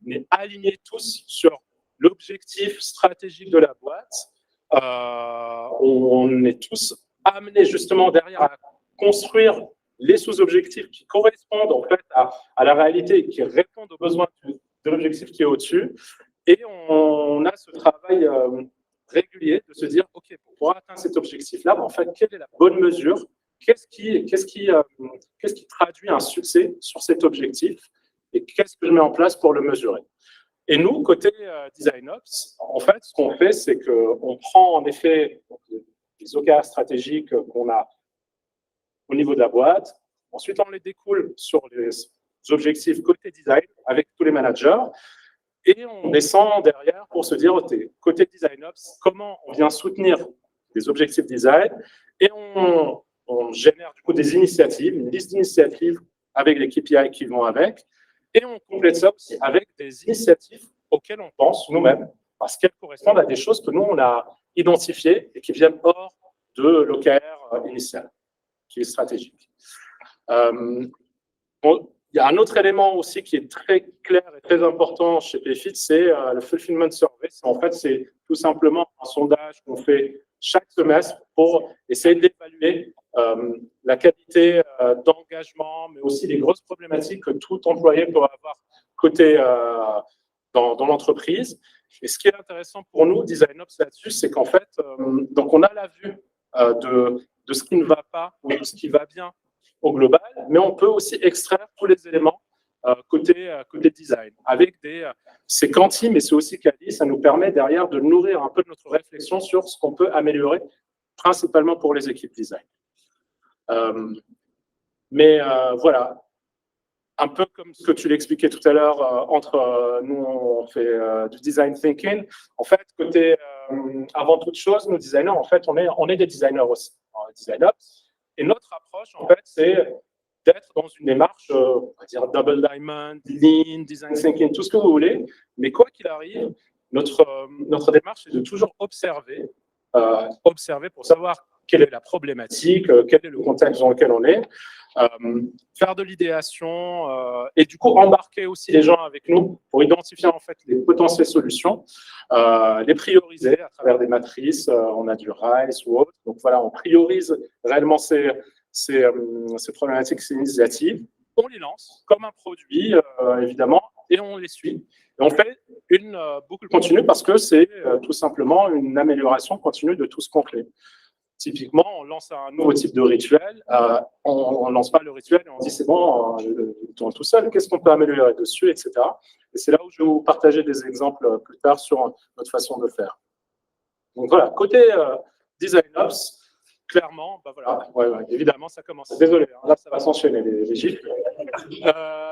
est alignés tous sur l'objectif stratégique de la boîte. On est tous amenés justement derrière à construire les sous-objectifs qui correspondent en fait à la réalité et qui répondent aux besoins de l'objectif qui est au-dessus. Et on a ce travail régulier de se dire, OK, pour pouvoir atteindre cet objectif-là, en fait, quelle est la bonne mesure? Qu'est-ce qui traduit un succès sur cet objectif? Et qu'est-ce que je mets en place pour le mesurer? Et nous, côté DesignOps, en fait, ce qu'on fait, c'est qu'on prend en effet les OKR stratégiques qu'on a au niveau de la boîte. Ensuite, on les découle sur les objectifs côté design avec tous les managers. Et on descend derrière pour se dire, côté DesignOps, comment on vient soutenir les objectifs design. Et on génère du coup des initiatives, une liste d'initiatives avec les KPI qui vont avec. Et on complète ça aussi avec des initiatives auxquelles on pense nous-mêmes, parce qu'elles correspondent à des choses que nous, on a identifiées et qui viennent hors de l'OKR initial, qui est stratégique. Il y a un autre élément aussi qui est très clair et très important chez Payfit, c'est le Fulfillment Survey. En fait, c'est tout simplement un sondage qu'on fait chaque semestre pour essayer d'évaluer la qualité d'engagement, mais aussi les grosses problématiques que tout employé peut avoir côté dans l'entreprise. Et ce qui est intéressant pour nous, DesignOps là-dessus, c'est qu'en fait, donc on a la vue de ce qui ne va pas ou de ce qui va bien au global, mais on peut aussi extraire tous les éléments côté design. Avec c'est quanti, mais c'est aussi quali, ça nous permet derrière de nourrir un peu de notre réflexion sur ce qu'on peut améliorer, principalement pour les équipes design. Voilà, un peu comme ce que tu l'expliquais tout à l'heure, nous on fait du design thinking. En fait, avant toute chose, nous designers, en fait, on est des designers aussi, DesignOps. Et notre approche, en fait, c'est d'être dans une démarche, on va dire double diamond, lean, design thinking, tout ce que vous voulez. Mais quoi qu'il arrive, notre démarche est de toujours observer pour savoir quelle est la problématique, quel est le contexte dans lequel on est, faire de l'idéation et du coup embarquer aussi les gens avec nous pour identifier en fait les potentielles solutions, les prioriser à travers des matrices, on a du RICE ou autre. Donc voilà, on priorise réellement ces problématiques, ces initiatives, on les lance comme un produit évidemment et on les suit. Et on fait une boucle continue parce que c'est tout simplement une amélioration continue de tout ce qu'on fait. Typiquement, on lance un nouveau type de rituel, on ne lance pas le rituel et on dit c'est bon, il tourne tout seul, qu'est-ce qu'on peut améliorer dessus, etc. Et c'est là où je vais vous partager des exemples plus tard sur notre façon de faire. Donc voilà, côté DesignOps, clairement, voilà, évidemment, ça commence. Désolé, hein, là, ça va s'enchaîner les chiffres.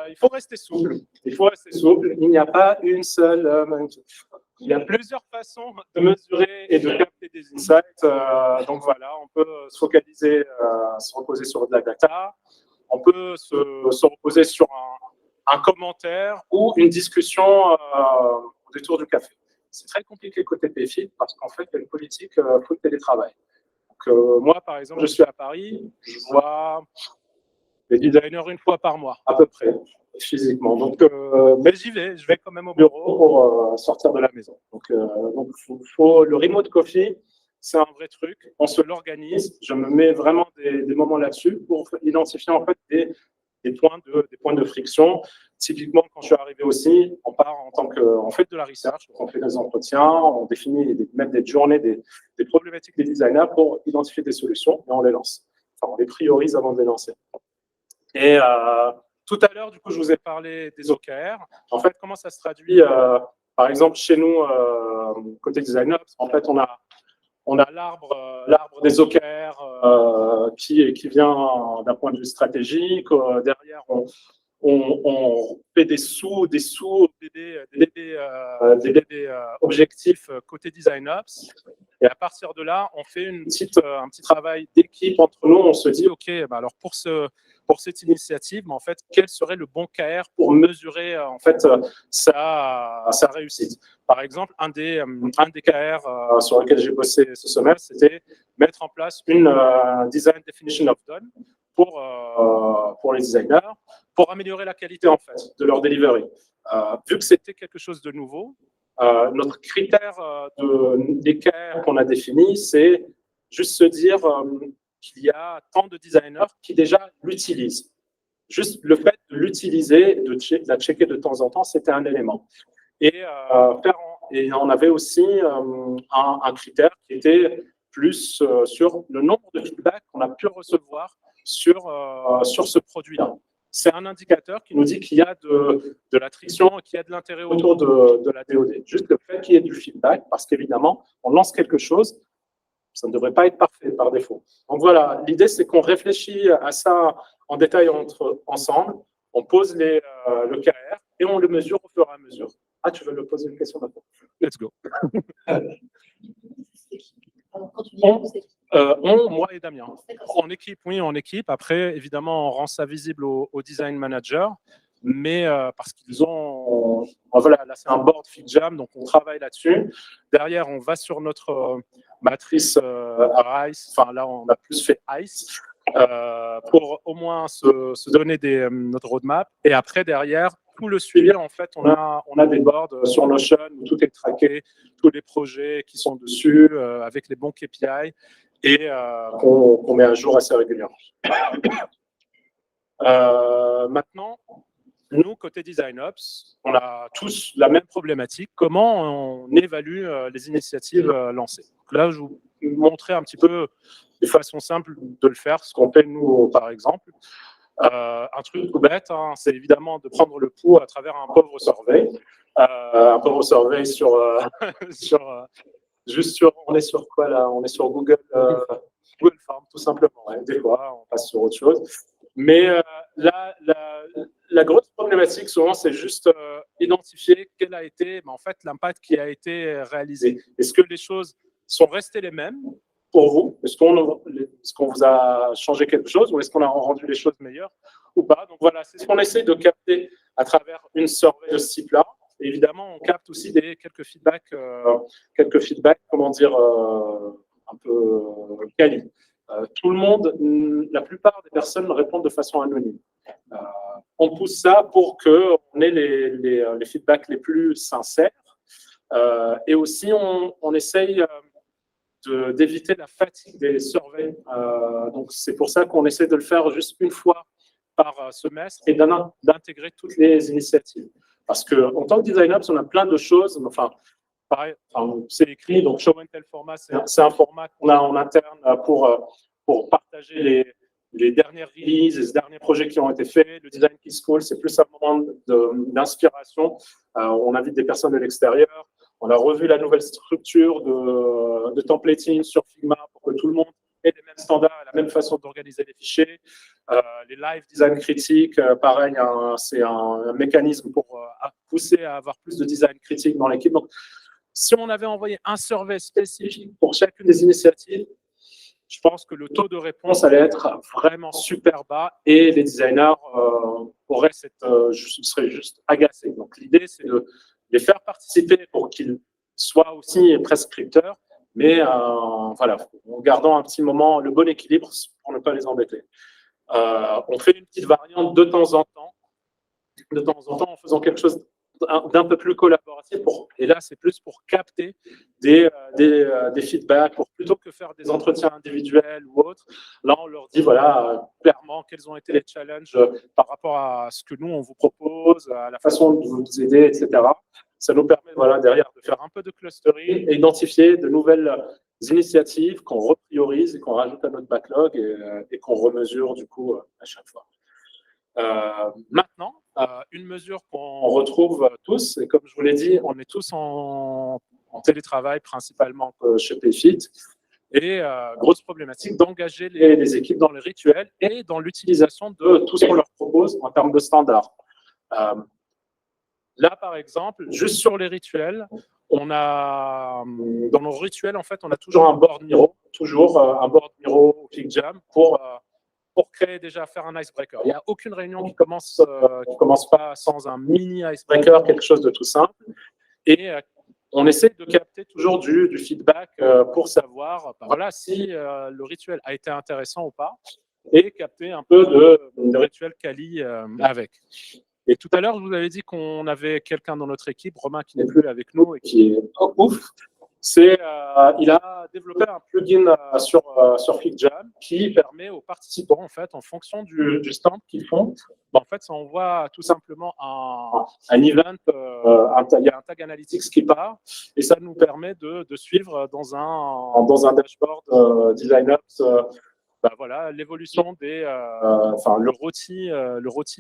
Il faut rester souple. Il n'y a pas une seule. Il y a plusieurs façons de mesurer et de capter des insights. Donc voilà, on peut se focaliser, se reposer sur de la data. On peut se reposer sur un commentaire ou une discussion au détour du café. C'est très compliqué côté Payfit parce qu'en fait, il y a une politique full télétravail. Donc, moi, par exemple, je suis à Paris, je vois les designers une fois par mois, à peu près, physiquement. Donc, mais je vais quand même au bureau pour sortir de la maison. Donc le remote coffee, c'est un vrai truc. On se l'organise. Je me mets vraiment des moments là-dessus pour identifier en fait des points de friction. Typiquement, quand je suis arrivé aussi, on part on fait de la research, on fait des entretiens, on définit même des journées, des problématiques des designers pour identifier des solutions et on les lance. Enfin, on les priorise avant de les lancer. Et tout à l'heure, du coup, je vous ai parlé des OKR. En fait, comment ça se traduit par exemple, chez nous, côté designer, en fait, on a l'arbre des OKR qui vient d'un point de vue stratégique. Derrière, on fait des bébés objectifs côté design ops. Et à partir de là, on fait un petit travail d'équipe entre nous. On se dit, OK, bah alors pour cette initiative, en fait, quel serait le bon KR pour mesurer en fait sa réussite. Par exemple, un des KR sur lequel j'ai bossé ce semestre, c'était mettre en place une design definition of done pour les designers, pour améliorer la qualité en fait de leur delivery. Vu que c'était quelque chose de nouveau, notre critère d'équerre qu'on a défini, c'est juste se dire qu'il y a tant de designers qui déjà l'utilisent. Juste le fait de l'utiliser, de la checker de temps en temps, c'était un élément. Et on avait aussi un critère qui était plus sur le nombre de feedbacks qu'on a pu recevoir sur ce produit-là. C'est un indicateur qui nous dit qu'il y a de l'attrition, qu'il y a de l'intérêt autour de la DOD. Juste le fait qu'il y ait du feedback, parce qu'évidemment, on lance quelque chose, ça ne devrait pas être parfait par défaut. Donc voilà, l'idée, c'est qu'on réfléchit à ça en détail ensemble, on pose le KR et on le mesure au fur et à mesure. Ah, tu veux me poser une question maintenant? Let's go. Moi et Damien. En équipe, oui, en équipe. Après, évidemment, on rend ça visible au design manager, mais parce qu'ils ont... Voilà, là, c'est un board FitJam, donc on travaille là-dessus. Derrière, on va sur notre matrice RICE, enfin là, on a plus fait ICE, pour au moins se donner notre roadmap. Et après, derrière, tout le suivi, en fait, on a des boards sur Notion où tout est traqué, tous les projets qui sont dessus, avec les bons KPI, et qu'on met à jour assez régulièrement. Maintenant, nous, côté DesignOps, on a tous la même problématique. Comment on évalue les initiatives lancées? Donc là, je vais vous montrer un petit peu de façon simple de le faire, ce qu'on fait nous, par exemple. Un truc tout bête, hein, c'est évidemment de prendre le pouls à travers un pauvre survey. Un pauvre survey on est sur quoi là? On est sur Google Forms, tout simplement. Ouais. Des fois, on passe sur autre chose. Mais la grosse problématique, souvent, c'est juste identifier quel a été en fait, l'impact qui a été réalisé. Est-ce que les choses sont restées les mêmes pour vous? Est-ce qu'on vous a changé quelque chose ou est-ce qu'on a rendu les choses meilleures ou pas? Donc voilà, c'est ce qu'on essaie de capter à travers une survey de ce type-là. Et évidemment, on capte aussi quelques feedbacks, comment dire, un peu quali. Tout le monde, la plupart des personnes répondent de façon anonyme. On pousse ça pour qu'on ait les feedbacks les plus sincères. Et aussi, on essaye d'éviter la fatigue des surveys. Donc, c'est pour ça qu'on essaie de le faire juste une fois par semestre et d'intégrer toutes les initiatives. Parce qu'en tant que designer, on a plein de choses. Enfin, pareil, c'est écrit, donc Show and Tell format, c'est un format qu'on a en interne pour partager les dernières releases, les derniers projets qui ont été faits. Le Design Kiss Call, c'est plus un moment d'inspiration. On invite des personnes de l'extérieur. On a revu la nouvelle structure de templating sur Figma pour que tout le monde ait les mêmes standards et la même façon d'organiser les fichiers. Les live design critiques, pareil, c'est un mécanisme pour pousser à avoir plus de design critique dans l'équipe. Donc, si on avait envoyé un survey spécifique pour chacune des initiatives, je pense que le taux de réponse allait être vraiment super bas et les designers seraient juste agacés. Donc, l'idée, c'est de les faire participer pour qu'ils soient aussi prescripteurs, mais voilà, en gardant un petit moment, le bon équilibre pour ne pas les embêter. On fait une petite variante de temps en temps en faisant quelque chose d'un peu plus collaboratif. Et là, c'est plus pour capter des feedbacks, plutôt que faire des entretiens individuels ou autres. Là, on leur dit, voilà, clairement, quels ont été les challenges par rapport à ce que nous, on vous propose, à la façon de vous aider, etc. Ça nous permet, voilà, derrière, de faire un peu de clustering et identifier de nouvelles initiatives qu'on repriorise et qu'on rajoute à notre backlog et qu'on remesure, du coup, à chaque fois. Maintenant, une mesure qu'on retrouve tous, et comme je vous l'ai dit, on est tous en télétravail principalement chez Payfit, et grosse problématique d'engager les équipes dans les rituels et dans l'utilisation de tout ce qu'on leur propose en termes de standards. Là, par exemple, juste sur les rituels, on a, dans nos rituels, en fait, on a toujours un board Miro, au FigJam pour créer déjà, faire un icebreaker. Il n'y a aucune réunion qui commence pas sans un mini icebreaker, quelque chose de tout simple. Et on essaie de capter toujours du feedback pour savoir voilà, si le rituel a été intéressant ou pas, et capter un peu de rituel quali avec. Et tout à l'heure, je vous avais dit qu'on avait quelqu'un dans notre équipe, Romain, qui n'est plus avec nous et qui est ouf. Il a développé un plugin sur FigJam qui permet aux participants, en fait, en fonction du stamp qu'ils font, en fait, ça envoie tout simplement un event, il y a un tag analytics qui part, et ça nous permet de suivre dans un dashboard DesignOps voilà, l'évolution le rôti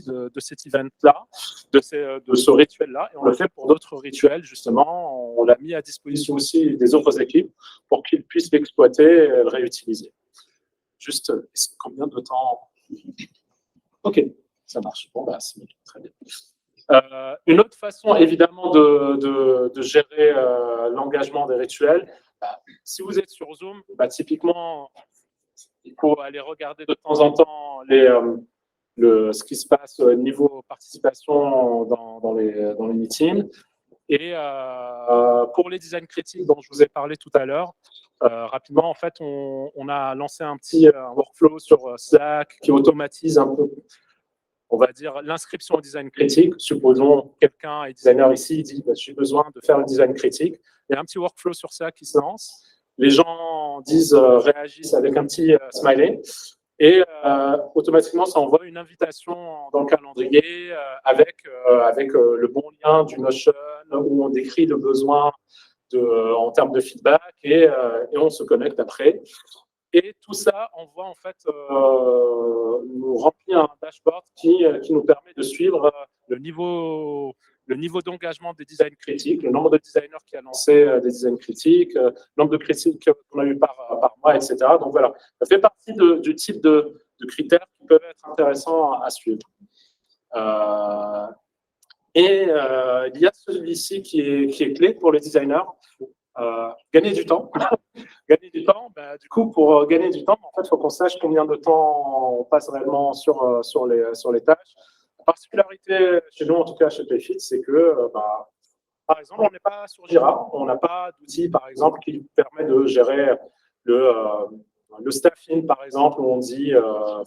de cet event-là, de ce rituel-là, et on le fait pour d'autres rituels, justement. On l'a mis à disposition aussi des autres équipes pour qu'ils puissent l'exploiter et le réutiliser. Juste, combien de temps? Ok, ça marche. Bon, bah, c'est très bien. Une autre façon, évidemment, de gérer l'engagement des rituels, si vous êtes sur Zoom, typiquement, il faut aller regarder de temps en temps ce qui se passe au niveau participation dans les meetings. Et pour les designs critiques dont je vous ai parlé tout à l'heure, rapidement, en fait, on a lancé un petit workflow sur Slack qui automatise un peu, on va dire, l'inscription au design critique. Supposons quelqu'un est designer ici, il dit j'ai besoin de faire le design critique. Il y a un petit workflow sur ça qui se lance. Les gens réagissent avec un petit smiley, et automatiquement, ça envoie une invitation dans le calendrier avec le bon lien du Notion où on décrit le besoin en termes de feedback, et on se connecte après. Et tout ça envoie, en fait, nous remplit un dashboard qui nous permet de suivre le niveau d'engagement des designs critiques, le nombre de designers qui a lancé des designs critiques, le nombre de critiques qu'on a eu par mois, etc. Donc voilà, ça fait partie du type de critères qui peuvent être intéressants à suivre. Il y a celui-ci qui est clé pour les designers. Gagner du temps. Gagner du temps, du coup, pour gagner du temps, en fait, il faut qu'on sache combien de temps on passe réellement sur les tâches. La particularité chez nous, en tout cas chez Payfit, c'est que, par exemple, on n'est pas sur Jira, on n'a pas d'outil, par exemple, qui permet de gérer le staffing, par exemple, où on dit,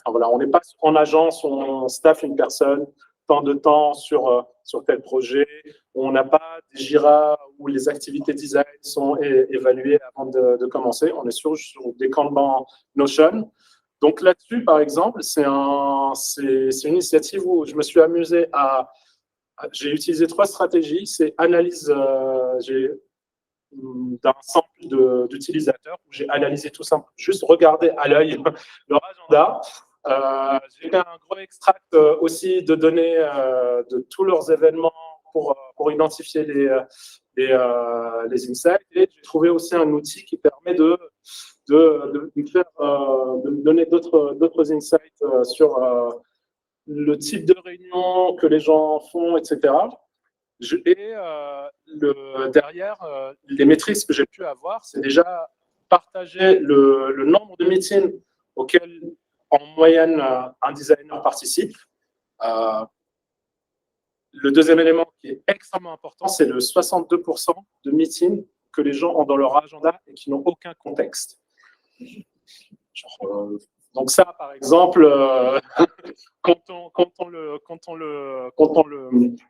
voilà, on n'est pas en agence, on staff une personne, tant de temps sur tel projet. On n'a pas des Jira où les activités design sont évaluées avant de commencer. On est sur des Kanban Notion. Donc là-dessus, par exemple, c'est une initiative où je me suis amusé j'ai utilisé 3 stratégies. C'est analyse d'un sample d'utilisateurs, où j'ai analysé tout simple, juste regarder à l'œil leur agenda. J'ai fait un gros extract aussi de données de tous leurs événements pour identifier les insights, et j'ai trouvé aussi un outil qui permet de me donner d'autres insights sur le type de réunion que les gens font, etc. Derrière, les métriques que j'ai pu avoir, c'est déjà partager le nombre de meetings auxquels, en moyenne, un designer participe. Le deuxième élément qui est extrêmement important, c'est le 62% de meetings que les gens ont dans leur agenda et qui n'ont aucun contexte. Donc ça, par exemple, quand on le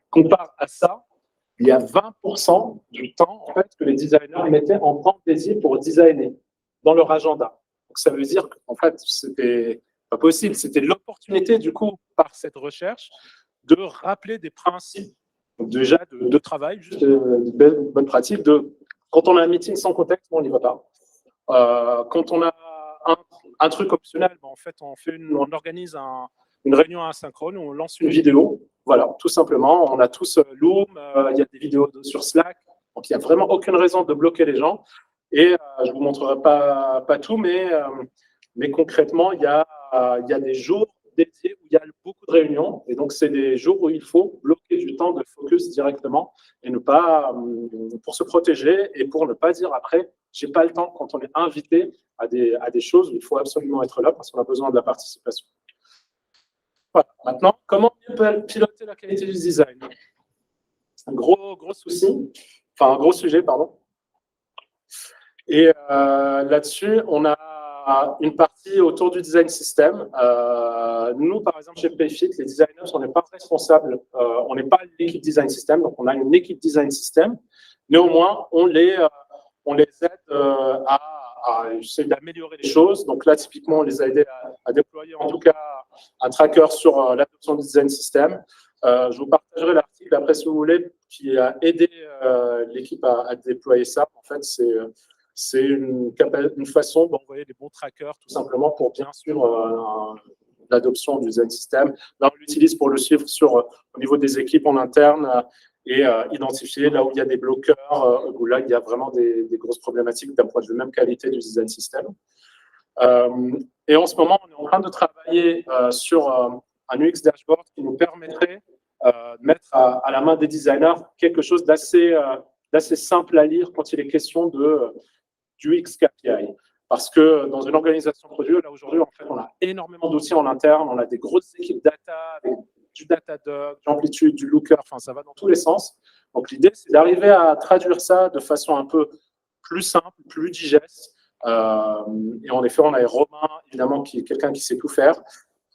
compare à ça, il y a 20% du temps en fait, que les designers mettaient en temps dédié pour designer dans leur agenda. Donc, ça veut dire qu'en fait, c'était pas possible. C'était l'opportunité, du coup, par cette recherche, de rappeler des principes déjà de travail, juste de bonne pratique. Quand on a un meeting sans contexte, on n'y va pas. Quand on a un truc optionnel, en fait, on organise une réunion asynchrone, on lance une vidéo. Voilà, tout simplement. On a tous Loom, il y a des vidéos sur Slack. Donc, il n'y a vraiment aucune raison de bloquer les gens. Et je ne vous montrerai pas tout, mais concrètement, il y a des jours dédiés où il y a beaucoup de réunions. Et donc, c'est des jours où il faut bloquer du temps de focus directement et ne pas, pour se protéger et pour ne pas dire après, j'ai pas le temps quand on est invité à des choses où il faut absolument être là parce qu'on a besoin de la participation. Voilà. Maintenant, comment mieux piloter la qualité du design? C'est un gros souci, enfin un gros sujet, pardon. Et là-dessus, on a une partie autour du design system. Nous, par exemple, chez Payfit, les designers, on n'est pas responsables, on n'est pas l'équipe design system, donc on a une équipe design system. Néanmoins, on les aide à essayer d'améliorer les choses. Donc là, typiquement, on les a aidés à déployer en tout cas un tracker sur l'adoption du design system. Je vous partagerai l'article après, si vous voulez, qui a aidé l'équipe à déployer ça. En fait, c'est une façon d'envoyer des bons trackers, tout simplement, pour bien suivre l'adoption du design system. Là, on l'utilise pour le suivre au niveau des équipes en interne et identifier là où il y a des bloqueurs, où là, il y a vraiment des grosses problématiques d'un point de vue même qualité du design system. Et en ce moment, on est en train de travailler sur un UX dashboard qui nous permettrait de mettre à la main des designers quelque chose d'assez simple à lire quand il est question du UX KPI. Parce que dans une organisation produit, là aujourd'hui, en fait, on a énormément d'outils en interne, on a des grosses équipes data, avec du Datadog, du Amplitude, du Looker, enfin ça va dans tous les sens. Donc l'idée, c'est d'arriver à traduire ça de façon un peu plus simple, plus digeste. Et en effet, on a Romain, évidemment, qui est quelqu'un qui sait tout faire,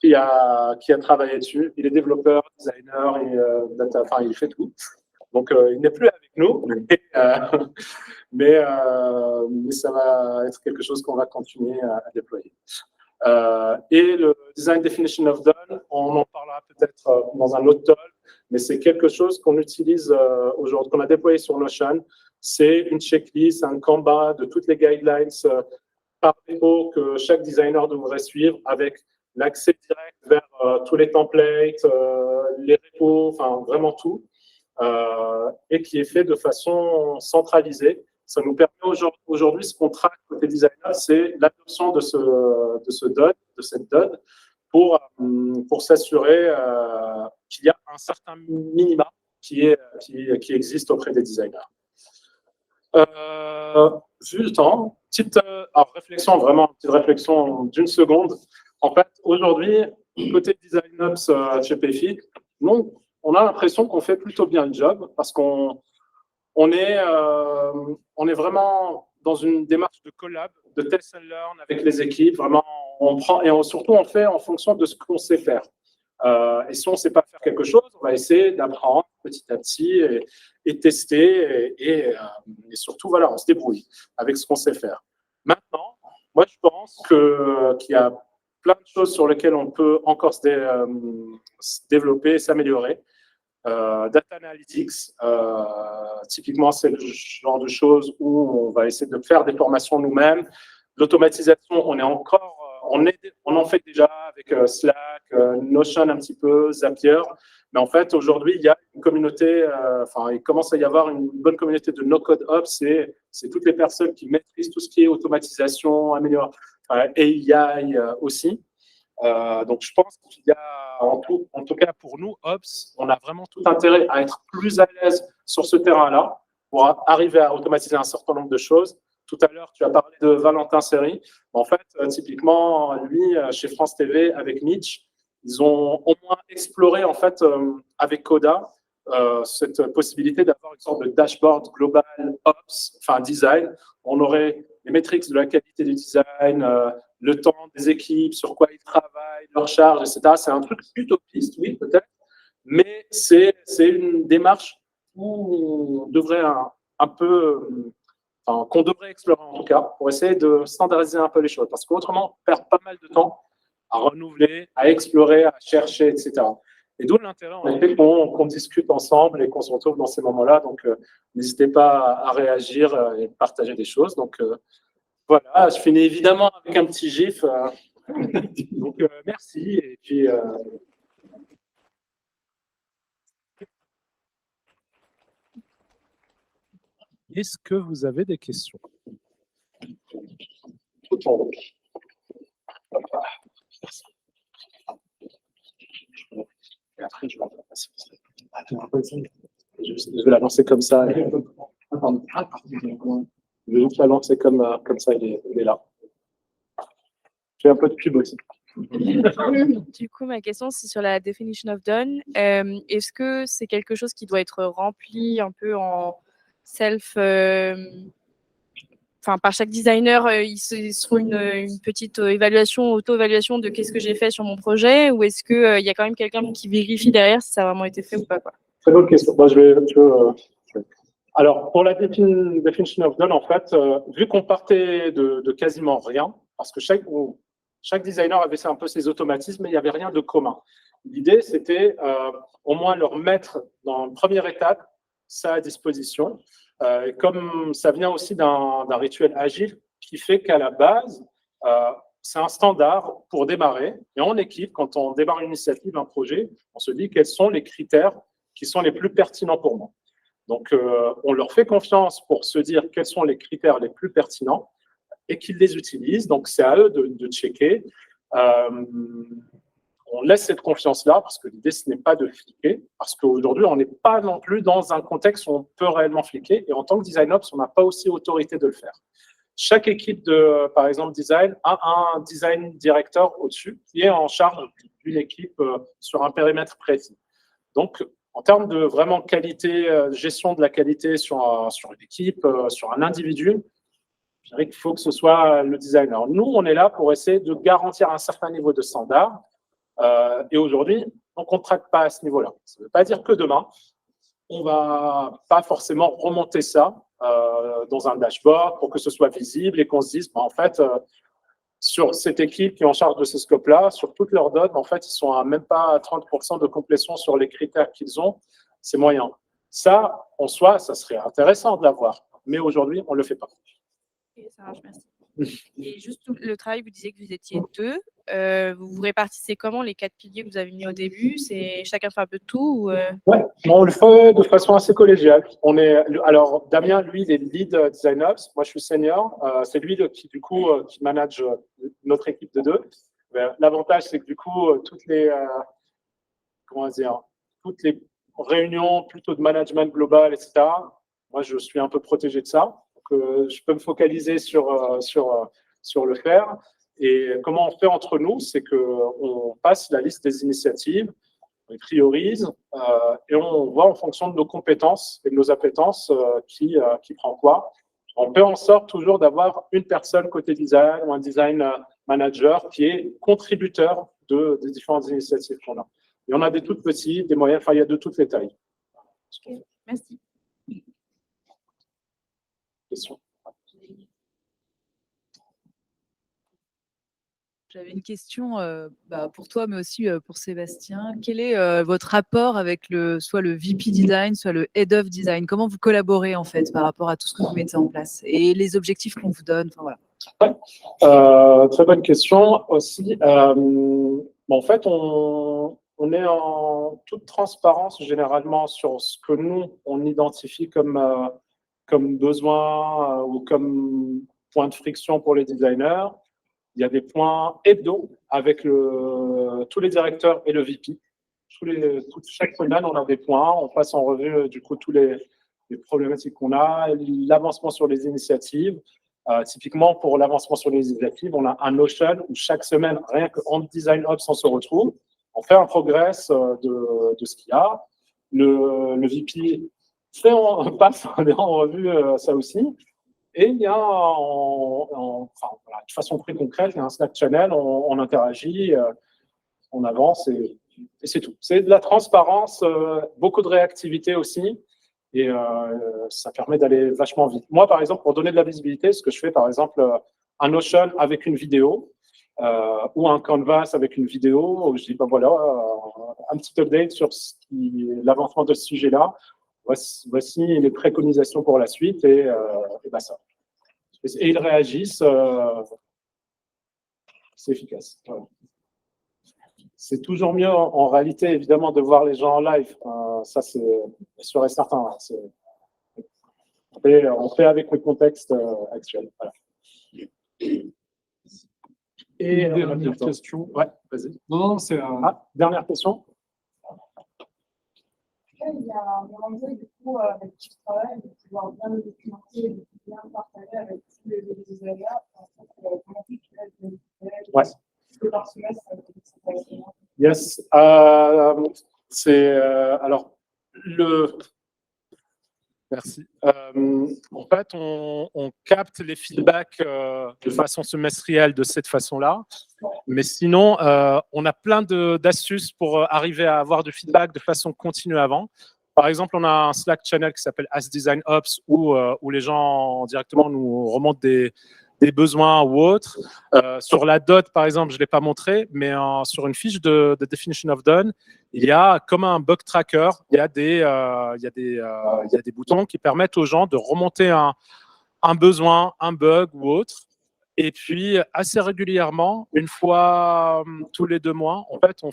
qui a travaillé dessus. Il est développeur, designer, et, data, enfin il fait tout. Donc, il n'est plus avec nous, mais ça va être quelque chose qu'on va continuer à déployer. Et le Design Definition of Done, on en parlera peut-être dans un autre talk, mais c'est quelque chose qu'on utilise aujourd'hui, qu'on a déployé sur Notion. C'est une checklist, un Kanban de toutes les guidelines par défaut que chaque designer devrait suivre avec l'accès direct vers tous les templates, les repos, enfin vraiment tout. Et qui est fait de façon centralisée. Ça nous permet aujourd'hui, ce qu'on traque côté designer, c'est l'adoption de cette donne pour s'assurer qu'il y a un certain minima qui existe auprès des designers. Vu le temps, petite réflexion d'une seconde. En fait, aujourd'hui, côté design ops chez Payfit, on a l'impression qu'on fait plutôt bien le job parce qu'on est vraiment dans une démarche de collab, de test and learn avec les équipes. Vraiment, on prend et surtout on fait en fonction de ce qu'on sait faire. Et si on ne sait pas faire quelque chose, on va essayer d'apprendre petit à petit et tester et surtout voilà, on se débrouille avec ce qu'on sait faire. Maintenant, moi je pense qu'il y a plein de choses sur lesquelles on peut encore se développer et s'améliorer. Data Analytics, typiquement, c'est le genre de choses où on va essayer de faire des formations nous-mêmes. L'automatisation, on en fait déjà avec Slack, Notion un petit peu, Zapier. Mais en fait, aujourd'hui, il y a une communauté, il commence à y avoir une bonne communauté de no-code ops. C'est toutes les personnes qui maîtrisent tout ce qui est automatisation, AI aussi. Donc, je pense qu'il y a, en tout cas pour nous, Ops, on a vraiment tout intérêt à être plus à l'aise sur ce terrain-là pour arriver à automatiser un certain nombre de choses. Tout à l'heure, tu as parlé de Valentin Seri. En fait, typiquement, lui, chez France TV, avec Mitch, ils ont au moins exploré, en fait, avec Coda, cette possibilité d'avoir une sorte de dashboard global Ops, design. On aurait les métriques de la qualité du design, le temps des équipes, sur quoi ils travaillent, leurs charges, etc. C'est un truc utopiste, oui, peut-être, mais c'est une démarche qu'on devrait un peu, enfin, qu'on devrait explorer en tout cas, pour essayer de standardiser un peu les choses. Parce qu'autrement, on perd pas mal de temps à renouveler, à explorer, à chercher, etc. Et d'où l'intérêt, en effet, qu'on discute ensemble et qu'on se retrouve dans ces moments-là. Donc, n'hésitez pas à réagir et partager des choses. Donc, voilà, je finis évidemment avec un petit gif. Donc, merci. Et puis, Est-ce que vous avez des questions? tout en haut. Merci. Et après, je vais la lancer comme ça. Je vais juste la lancer comme ça, il est là. J'ai un peu de pub aussi. Du coup, ma question, c'est sur la definition of done. Est-ce que c'est quelque chose qui doit être rempli un peu en self, enfin par chaque designer, ils se font une petite évaluation, auto-évaluation de qu'est-ce que j'ai fait sur mon projet, ou est-ce que il y a quand même quelqu'un qui vérifie derrière si ça a vraiment été fait ou pas, quoi? Très bonne question. Moi, alors, pour la definition of done, en fait, vu qu'on partait de quasiment rien, parce que chaque designer avait un peu ses automatismes, mais il n'y avait rien de commun. L'idée, c'était au moins leur mettre dans la première étape ça à disposition. Et comme ça vient aussi d'un rituel agile qui fait qu'à la base, c'est un standard pour démarrer. Et en équipe, quand on démarre une initiative, un projet, on se dit quels sont les critères qui sont les plus pertinents pour moi. Donc, on leur fait confiance pour se dire quels sont les critères les plus pertinents et qu'ils les utilisent. Donc, c'est à eux de checker. On laisse cette confiance-là parce que l'idée, ce n'est pas de fliquer. Parce qu'aujourd'hui, on n'est pas non plus dans un contexte où on peut réellement fliquer. Et en tant que DesignOps, on n'a pas aussi autorité de le faire. Chaque équipe de, par exemple, design a un design director au-dessus qui est en charge d'une équipe sur un périmètre précis. Donc, en termes de vraiment qualité, gestion de la qualité sur une équipe, sur un individu, je dirais qu'il faut que ce soit le designer. Nous, on est là pour essayer de garantir un certain niveau de standard. Et aujourd'hui, on ne traque pas à ce niveau-là. Ça ne veut pas dire que demain, on ne va pas forcément remonter ça dans un dashboard pour que ce soit visible et qu'on se dise, en fait, sur cette équipe qui est en charge de ce scope-là, sur toutes leurs données, en fait, ils sont à même pas à 30% de complétion sur les critères qu'ils ont. C'est moyen. Ça, en soi, ça serait intéressant de l'avoir. Mais aujourd'hui, on ne le fait pas. Ok, ça marche, merci. Et juste le travail, vous disiez que vous étiez deux. Vous vous répartissez comment les 4 piliers que vous avez mis au début? C'est chacun fait un peu de tout ou Ouais, on le fait de façon assez collégiale. Alors, Damien, lui, il est lead design ops. Moi, je suis senior. C'est lui qui, du coup, qui manage notre équipe de deux. L'avantage, c'est que, du coup, toutes les réunions plutôt de management global, etc., moi, je suis un peu protégé de ça. Donc, je peux me focaliser sur le faire. Et comment on fait entre nous, c'est qu'on passe la liste des initiatives, on les priorise et on voit en fonction de nos compétences et de nos appétences qui prend quoi. On fait en sorte toujours d'avoir une personne côté design ou un design manager qui est contributeur des différentes initiatives qu'on a. Il y en a des toutes petites, des moyennes, enfin il y a de toutes les tailles. Okay. Merci. Question. J'avais une question pour toi, mais aussi pour Sébastien. Quel est votre rapport avec soit le VP Design, soit le Head of Design? Comment vous collaborez en fait par rapport à tout ce que vous mettez en place et les objectifs qu'on vous donne? Enfin, voilà. Très bonne question aussi. En fait, on est en toute transparence généralement sur ce que nous, on identifie comme besoin ou comme point de friction pour les designers. Il y a des points hebdo avec tous les directeurs et le VP. Chaque semaine, on a des points. On passe en revue du coup tous les problématiques qu'on a, l'avancement sur les initiatives. Typiquement, pour l'avancement sur les initiatives, on a un Notion où chaque semaine, rien qu'en Design Ops, on se retrouve. On fait un progress de ce qu'il y a. Le VP passe en revue ça aussi. Et il y a, de façon très concrète, il y a un Slack channel, on interagit, on avance et c'est tout. C'est de la transparence, beaucoup de réactivité aussi. et ça permet d'aller vachement vite. Moi, par exemple, pour donner de la visibilité, ce que je fais, par exemple, un Notion avec une vidéo ou un Canvas avec une vidéo, où je dis, ben voilà, un petit update sur l'avancement de ce sujet-là. Voici les préconisations pour la suite, et ben ça. Et ils réagissent, c'est efficace. Voilà. C'est toujours mieux, en réalité, évidemment, de voir les gens en live. Ça, c'est sûr et certain. On fait avec le contexte actuel. Voilà. Et dernière question. Ouais, vas-y. Non, c'est dernière question. Il y a un enjeu du coup avec qui je travaille, de pouvoir bien le documenter et de bien le partager avec tous les designers. Comment tu fais par semestre avec cette. Yes. Alors, merci. En fait, on capte les feedbacks de façon semestrielle de cette façon-là. Mais sinon, on a plein d'astuces pour arriver à avoir du feedback de façon continue avant. Par exemple, on a un Slack channel qui s'appelle Ask Design Ops où les gens directement nous remontent des besoins ou autres. Sur la dot, par exemple, je ne l'ai pas montré, mais sur une fiche de definition of done, il y a comme un bug tracker, il y a des boutons qui permettent aux gens de remonter un besoin, un bug ou autre. Et puis, assez régulièrement, une fois tous les 2 mois, en fait, on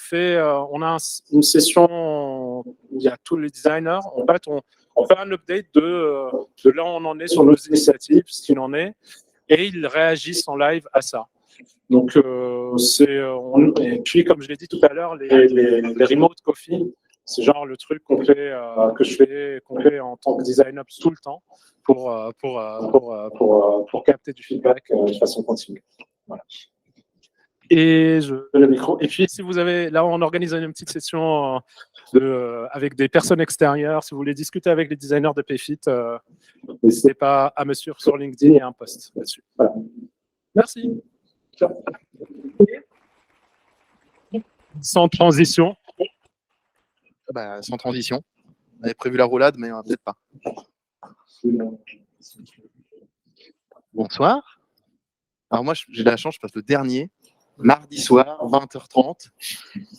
a une session où il y a tous les designers. En fait, on fait un update de là où on en est sur nos initiatives, ce qu'il en est, et ils réagissent en live à ça. Donc, et puis, comme je l'ai dit tout à l'heure, les remote coffee, c'est genre le truc qu'on fait en tant que designer tout le temps pour capter du feedback de façon continue. Voilà. Et le micro. Et puis, si vous avez, là, on organise une petite session avec des personnes extérieures. Si vous voulez discuter avec les designers de Payfit, n'hésitez pas à me suivre sur LinkedIn et un post là-dessus. Voilà. Merci. Sans transition. Sans transition. On avait prévu la roulade, mais peut-être pas. Bonsoir. Alors moi, j'ai de la chance, je passe le dernier, mardi soir, 20h30,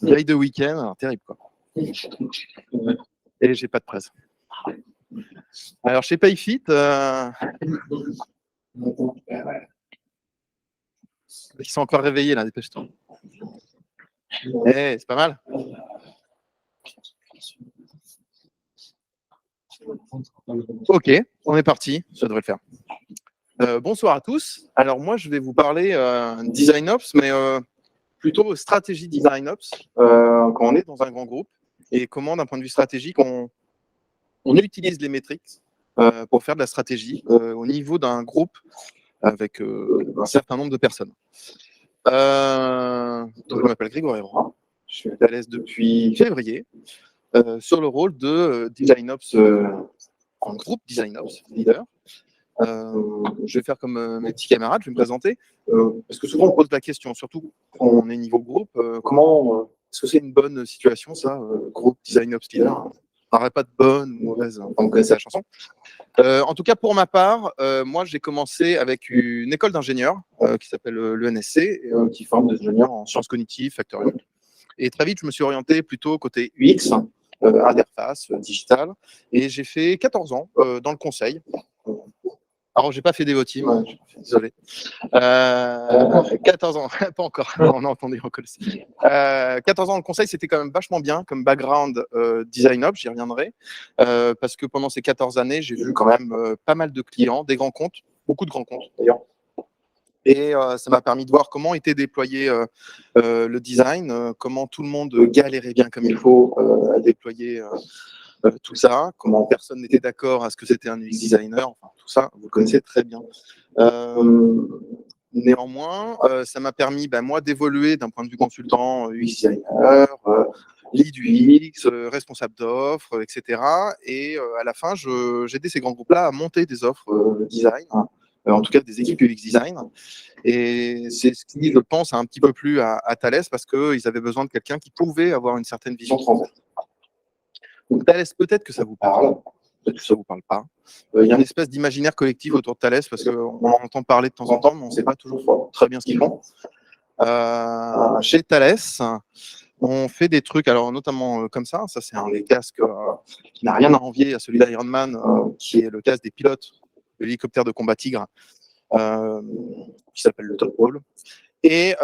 veille de week-end, terrible quoi. Et j'ai pas de presse. Alors chez Payfit, ils sont encore réveillés là, dépêche-toi. C'est pas mal. Ok, on est parti, ça devrait le faire. Bonsoir à tous. Alors moi, je vais vous parler Design Ops, mais plutôt stratégie Design Ops, quand on est dans un grand groupe, et comment, d'un point de vue stratégique, on utilise les métriques pour faire de la stratégie au niveau d'un groupe avec un certain nombre de personnes. Donc, je m'appelle Grégory Roy, je suis à l'aise depuis février, sur le rôle de Design Ops, en groupe Design Ops leader. Je vais faire comme mes petits camarades, je vais me présenter, parce que souvent on pose la question, surtout quand on est niveau groupe, est-ce que c'est une bonne situation ça, groupe Design Ops leader? On n'aurait pas de bonne ou mauvaise, enfin, vous connaissez la chanson. En tout cas, pour ma part, moi j'ai commencé avec une école d'ingénieurs qui s'appelle l'ENSC, qui forme des ingénieurs en sciences cognitives, factorielles. Et très vite, je me suis orienté plutôt côté UX, interface, digital, et j'ai fait 14 ans dans le conseil. Alors, j'ai pas fait Devoteam, désolé. 14 ans, pas encore, on a entendu encore. 14 ans dans le conseil, c'était quand même vachement bien comme background Design Ops, j'y reviendrai, parce que pendant ces 14 années, j'ai vu quand même pas mal de clients, des grands comptes, beaucoup de grands comptes d'ailleurs. Et ça m'a permis de voir comment était déployé le design, comment tout le monde galérait bien comme il faut à déployer tout ça, comment personne n'était d'accord à ce que c'était un UX designer, enfin, tout ça, vous le connaissez très bien. Néanmoins, ça m'a permis, moi, d'évoluer d'un point de vue consultant, UX designer, lead UX, responsable d'offres, etc. Et à la fin, j'aidais ces grands groupes-là à monter des offres design, en tout cas des équipes UX design. Et c'est ce qui, je pense, a un petit peu plu à Thales parce qu'ils avaient besoin de quelqu'un qui pouvait avoir une certaine vision transverse. Donc Thales, peut-être que ça vous parle. Peut-être que ça ne vous parle pas. Il y a une espèce d'imaginaire collectif autour de Thales, parce qu'on en entend parler de temps en temps, mais on ne sait pas toujours très bien ce qu'ils font. Chez Thales, on fait des trucs, alors notamment comme ça c'est un des casques qui n'a rien à envier à celui d'Iron Man, qui est le casque des pilotes de l'hélicoptère de combat Tigre, qui s'appelle le Top Roll. Et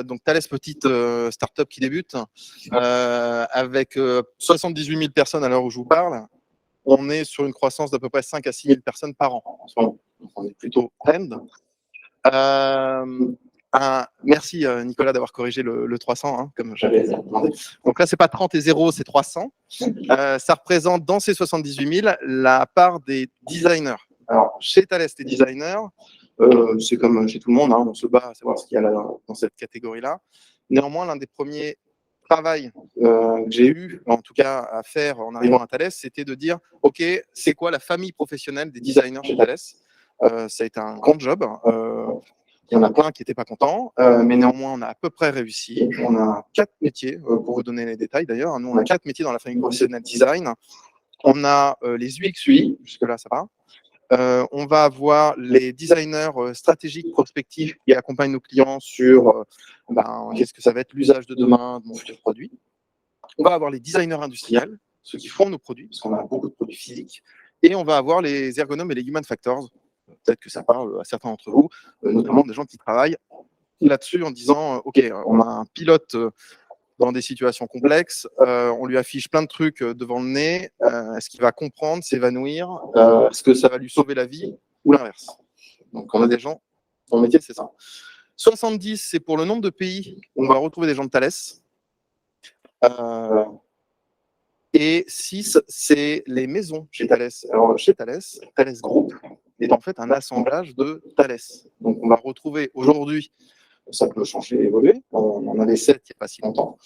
donc Thales, petite start-up qui débute, avec 78 000 personnes à l'heure où je vous parle. On est sur une croissance d'à peu près 5 à 6 000 personnes par an en ce moment. Donc on est plutôt trend. Merci Nicolas d'avoir corrigé le 300, hein, comme j'avais demandé. Donc là, c'est pas 30 et 0, c'est 300. Ça représente dans ces 78 000 la part des designers. Alors, chez Thales, les designers, c'est comme chez tout le monde, hein, on se bat à savoir ce qu'il y a là, dans cette catégorie-là. Néanmoins, l'un des premiers travail que j'ai eu, en tout cas à faire en arrivant à Thales, c'était de dire, OK, c'est quoi la famille professionnelle des designers chez Thales? Ça a été un grand job. Il y en a plein qui n'étaient pas contents, mais néanmoins, on a à peu près réussi. On a 4 métiers, pour vous donner les détails d'ailleurs. Nous, on a 4 métiers dans la famille professionnelle design. On a les UX/UI, jusque-là, ça va. On va avoir les designers stratégiques prospectifs qui accompagnent nos clients sur qu'est-ce que ça va être l'usage de demain de mon futur produit. On va avoir les designers industriels, ceux qui font nos produits, parce qu'on a beaucoup de produits physiques. Et on va avoir les ergonomes et les human factors. Peut-être que ça parle à certains d'entre vous, notamment des gens qui travaillent là-dessus en disant OK, on a un pilote dans des situations complexes, on lui affiche plein de trucs devant le nez, est-ce qu'il va comprendre, s'évanouir, est-ce que ça va lui sauver la vie, ou l'inverse. Donc on a des gens, mon métier c'est ça. 70, c'est pour le nombre de pays où on va retrouver des gens de Thales. Et 6, c'est les maisons chez Thales. Alors chez Thales, Thales Group est en fait un assemblage de Thales. Donc on va retrouver aujourd'hui, ça peut changer, évoluer, on en avait 7 il n'y a pas si longtemps,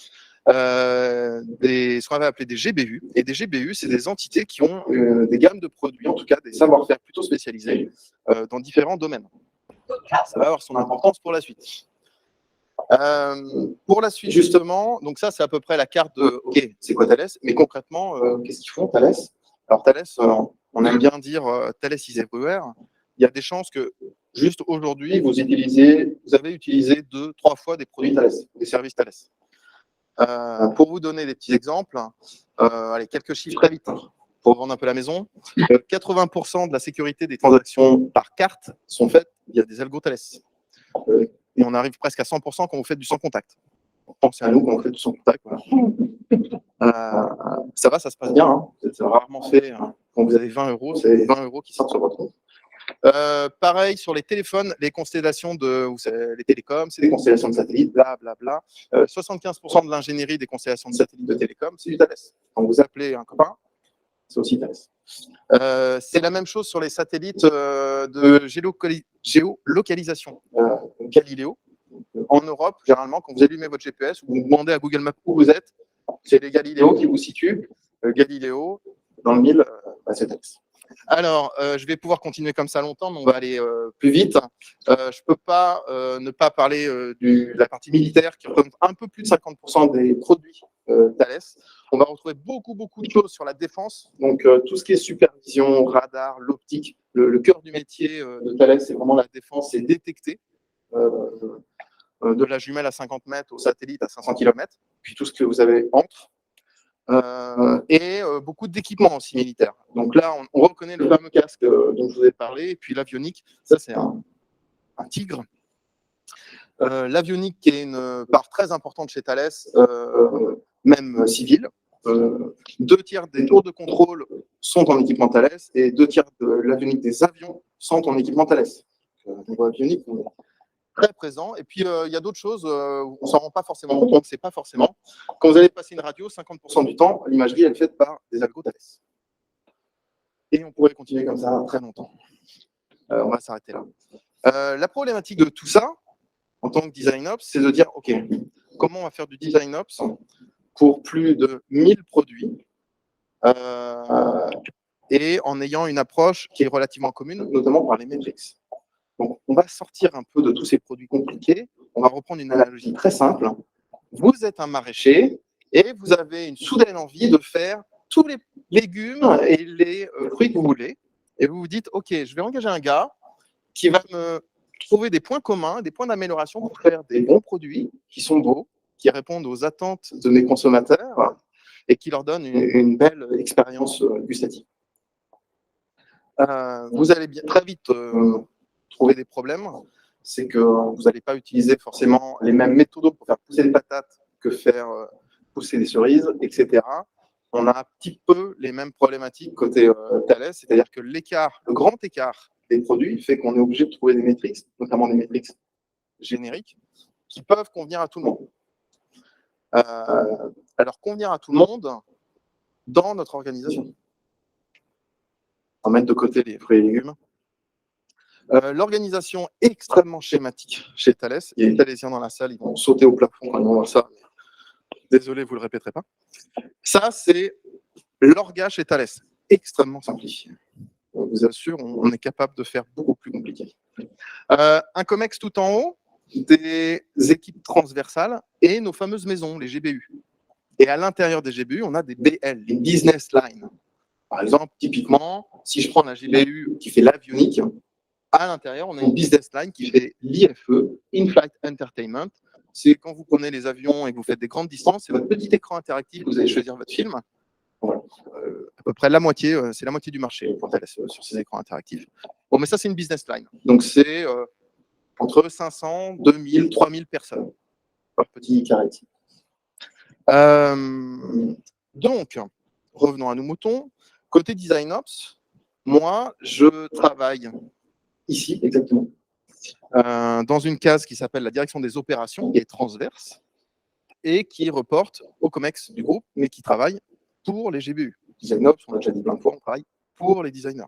ce qu'on avait appelé des GBU. Et des GBU, c'est des entités qui ont des gammes de produits, en tout cas des savoir-faire plutôt spécialisés dans différents domaines. Ça va avoir son importance pour la suite. Pour la suite, justement, donc ça, c'est à peu près la carte de OK, c'est quoi Thales? Mais concrètement, qu'est-ce qu'ils font, Thales? Alors, Thales, on aime bien dire Thales is everywhere. Il y a des chances que, juste aujourd'hui, vous avez utilisé 2-3 fois des produits Thales, des services Thales. Pour vous donner des petits exemples, allez, quelques chiffres très vite, pour vendre un peu la maison. 80% de la sécurité des transactions par carte sont faites via des algos Thales. Et on arrive presque à 100% quand vous faites du sans contact. Pensez à nous quand on fait du sans contact. Voilà. Ça va, ça se passe bien. Hein. C'est rarement fait. Hein. Quand vous avez 20 €, c'est 20 € qui sortent sur votre compte. Pareil sur les téléphones, les constellations les télécoms, c'est des constellations de satellites, blablabla. 75% de l'ingénierie des constellations de satellites de télécom, c'est du Thales. Quand vous appelez un copain, c'est aussi Thales. C'est la même chose sur les satellites de géolocalisation. Galileo. En Europe, généralement, quand vous allumez votre GPS ou vous demandez à Google Maps où vous êtes, c'est les Galileo qui vous situent. Galileo, dans le 1000, c'est Thales. Alors, je vais pouvoir continuer comme ça longtemps, mais on va aller plus vite. Je ne peux pas ne pas parler de la partie militaire qui représente un peu plus de 50% des produits Thales. On va retrouver beaucoup de choses sur la défense. Donc, tout ce qui est supervision, radar, l'optique, le cœur du métier de Thales, c'est vraiment la défense, c'est détecter de la jumelle à 50 mètres au satellite à 500 km, puis tout ce que vous avez entre. Et beaucoup d'équipements aussi militaires. Donc là, on reconnaît le fameux casque dont je vous ai parlé, et puis l'avionique, ça c'est un tigre. L'avionique qui est une part très importante chez Thales, même civile. 2/3 des tours de contrôle sont en équipement Thales, et 2/3 de l'avionique des avions sont en équipement Thales. Niveau avionique, on est très présent. Et puis, il y a d'autres choses, on ne s'en rend pas forcément compte, on ne sait pas forcément. Quand vous allez passer une radio, 50% du temps, l'imagerie, elle est faite par des algos Thales. Et on pourrait continuer comme ça très longtemps. On va s'arrêter là. La problématique de tout ça, en tant que design ops, c'est de dire, OK, comment on va faire du design ops pour plus de 1000 produits et en ayant une approche qui est relativement commune, notamment par les metrics. Donc, on va sortir un peu de tous ces produits compliqués. On va reprendre une analogie très simple. Vous êtes un maraîcher et vous avez une soudaine envie de faire tous les légumes et les fruits que vous voulez, et vous vous dites, OK, je vais engager un gars qui va me trouver des points communs, des points d'amélioration pour faire des bons produits qui sont beaux, qui répondent aux attentes de mes consommateurs et qui leur donnent une belle expérience gustative. Vous allez très vite trouver des problèmes. C'est que vous n'allez pas utiliser forcément les mêmes méthodes pour faire pousser des patates que faire pousser des cerises, etc. On a un petit peu les mêmes problématiques côté Thales, c'est-à-dire que l'écart, le grand écart des produits fait qu'on est obligé de trouver des métriques, notamment des métriques génériques, qui peuvent convenir à tout le monde. Alors, convenir à tout le monde dans notre organisation. On va mettre de côté les fruits et légumes. L'organisation extrêmement schématique chez Thales. Il y a des Thalesiens dans la salle, ils vont sauter au plafond quand ils vont voir ça. Désolé, vous ne le répéterez pas. Ça, c'est l'orga chez Thales. Extrêmement simplifié. Je vous assure, on est capable de faire beaucoup plus compliqué. Un COMEX tout en haut, des équipes transversales et nos fameuses maisons, les GBU. Et à l'intérieur des GBU, on a des BL, les business lines. Par exemple, typiquement, si je prends la GBU qui fait l'avionique, à l'intérieur, on a une business line qui fait l'IFE, In-Flight Entertainment. C'est quand vous prenez les avions et que vous faites des grandes distances, c'est votre petit écran interactif, vous allez choisir votre film. Voilà. À peu près la moitié, c'est la moitié du marché pour Thales sur ces écrans interactifs. Bon, mais ça, c'est une business line. Donc, c'est entre 500, 2000, 3000 personnes par petit carré. Donc, revenons à nos moutons. Côté DesignOps, moi, je travaille ici, exactement, dans une case qui s'appelle la direction des opérations, qui est transverse, et qui reporte au COMEX du groupe, mais qui travaille pour les GBU. DesignOps, on l'a déjà dit plein de fois, on travaille pour les designers.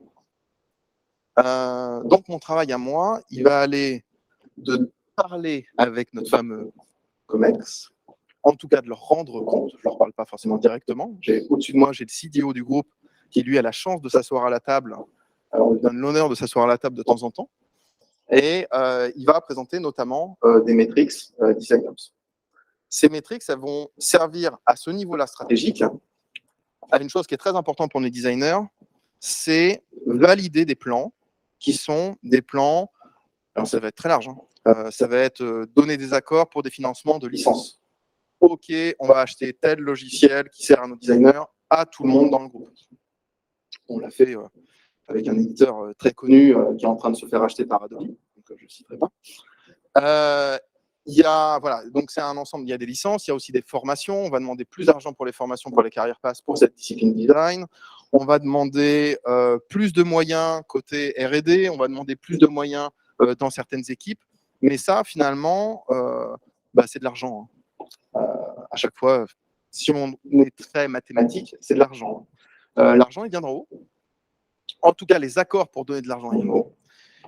Donc, mon travail à moi, il va aller de parler avec notre fameux COMEX, en tout cas de leur rendre compte. Je ne leur parle pas forcément directement. Au-dessus de moi, j'ai le CDO du groupe qui, lui, a la chance de s'asseoir à la table. Alors, on lui donne l'honneur de s'asseoir à la table de temps en temps. Et il va présenter notamment des métriques DesignOps. Ces métriques, elles vont servir à ce niveau-là stratégique à une chose qui est très importante pour les designers, c'est valider des plans qui sont des plans, alors ça va être très large, hein, ça va être donner des accords pour des financements de licences. OK, on va acheter tel logiciel qui sert à nos designers, à tout le monde dans le groupe. On l'a fait avec un éditeur très connu qui est en train de se faire acheter par Adobe, donc je ne le citerai pas. Il y a, voilà, donc c'est un ensemble, il y a des licences, il y a aussi des formations, on va demander plus d'argent pour les formations, pour les carrières pass, pour cette discipline design, on va demander plus de moyens côté R&D, on va demander plus de moyens dans certaines équipes, mais ça, finalement, c'est de l'argent. À chaque fois, si on est très mathématique, c'est de l'argent. L'argent, il vient d'en haut. En tout cas, les accords pour donner de l'argent, ils viennent d'en haut.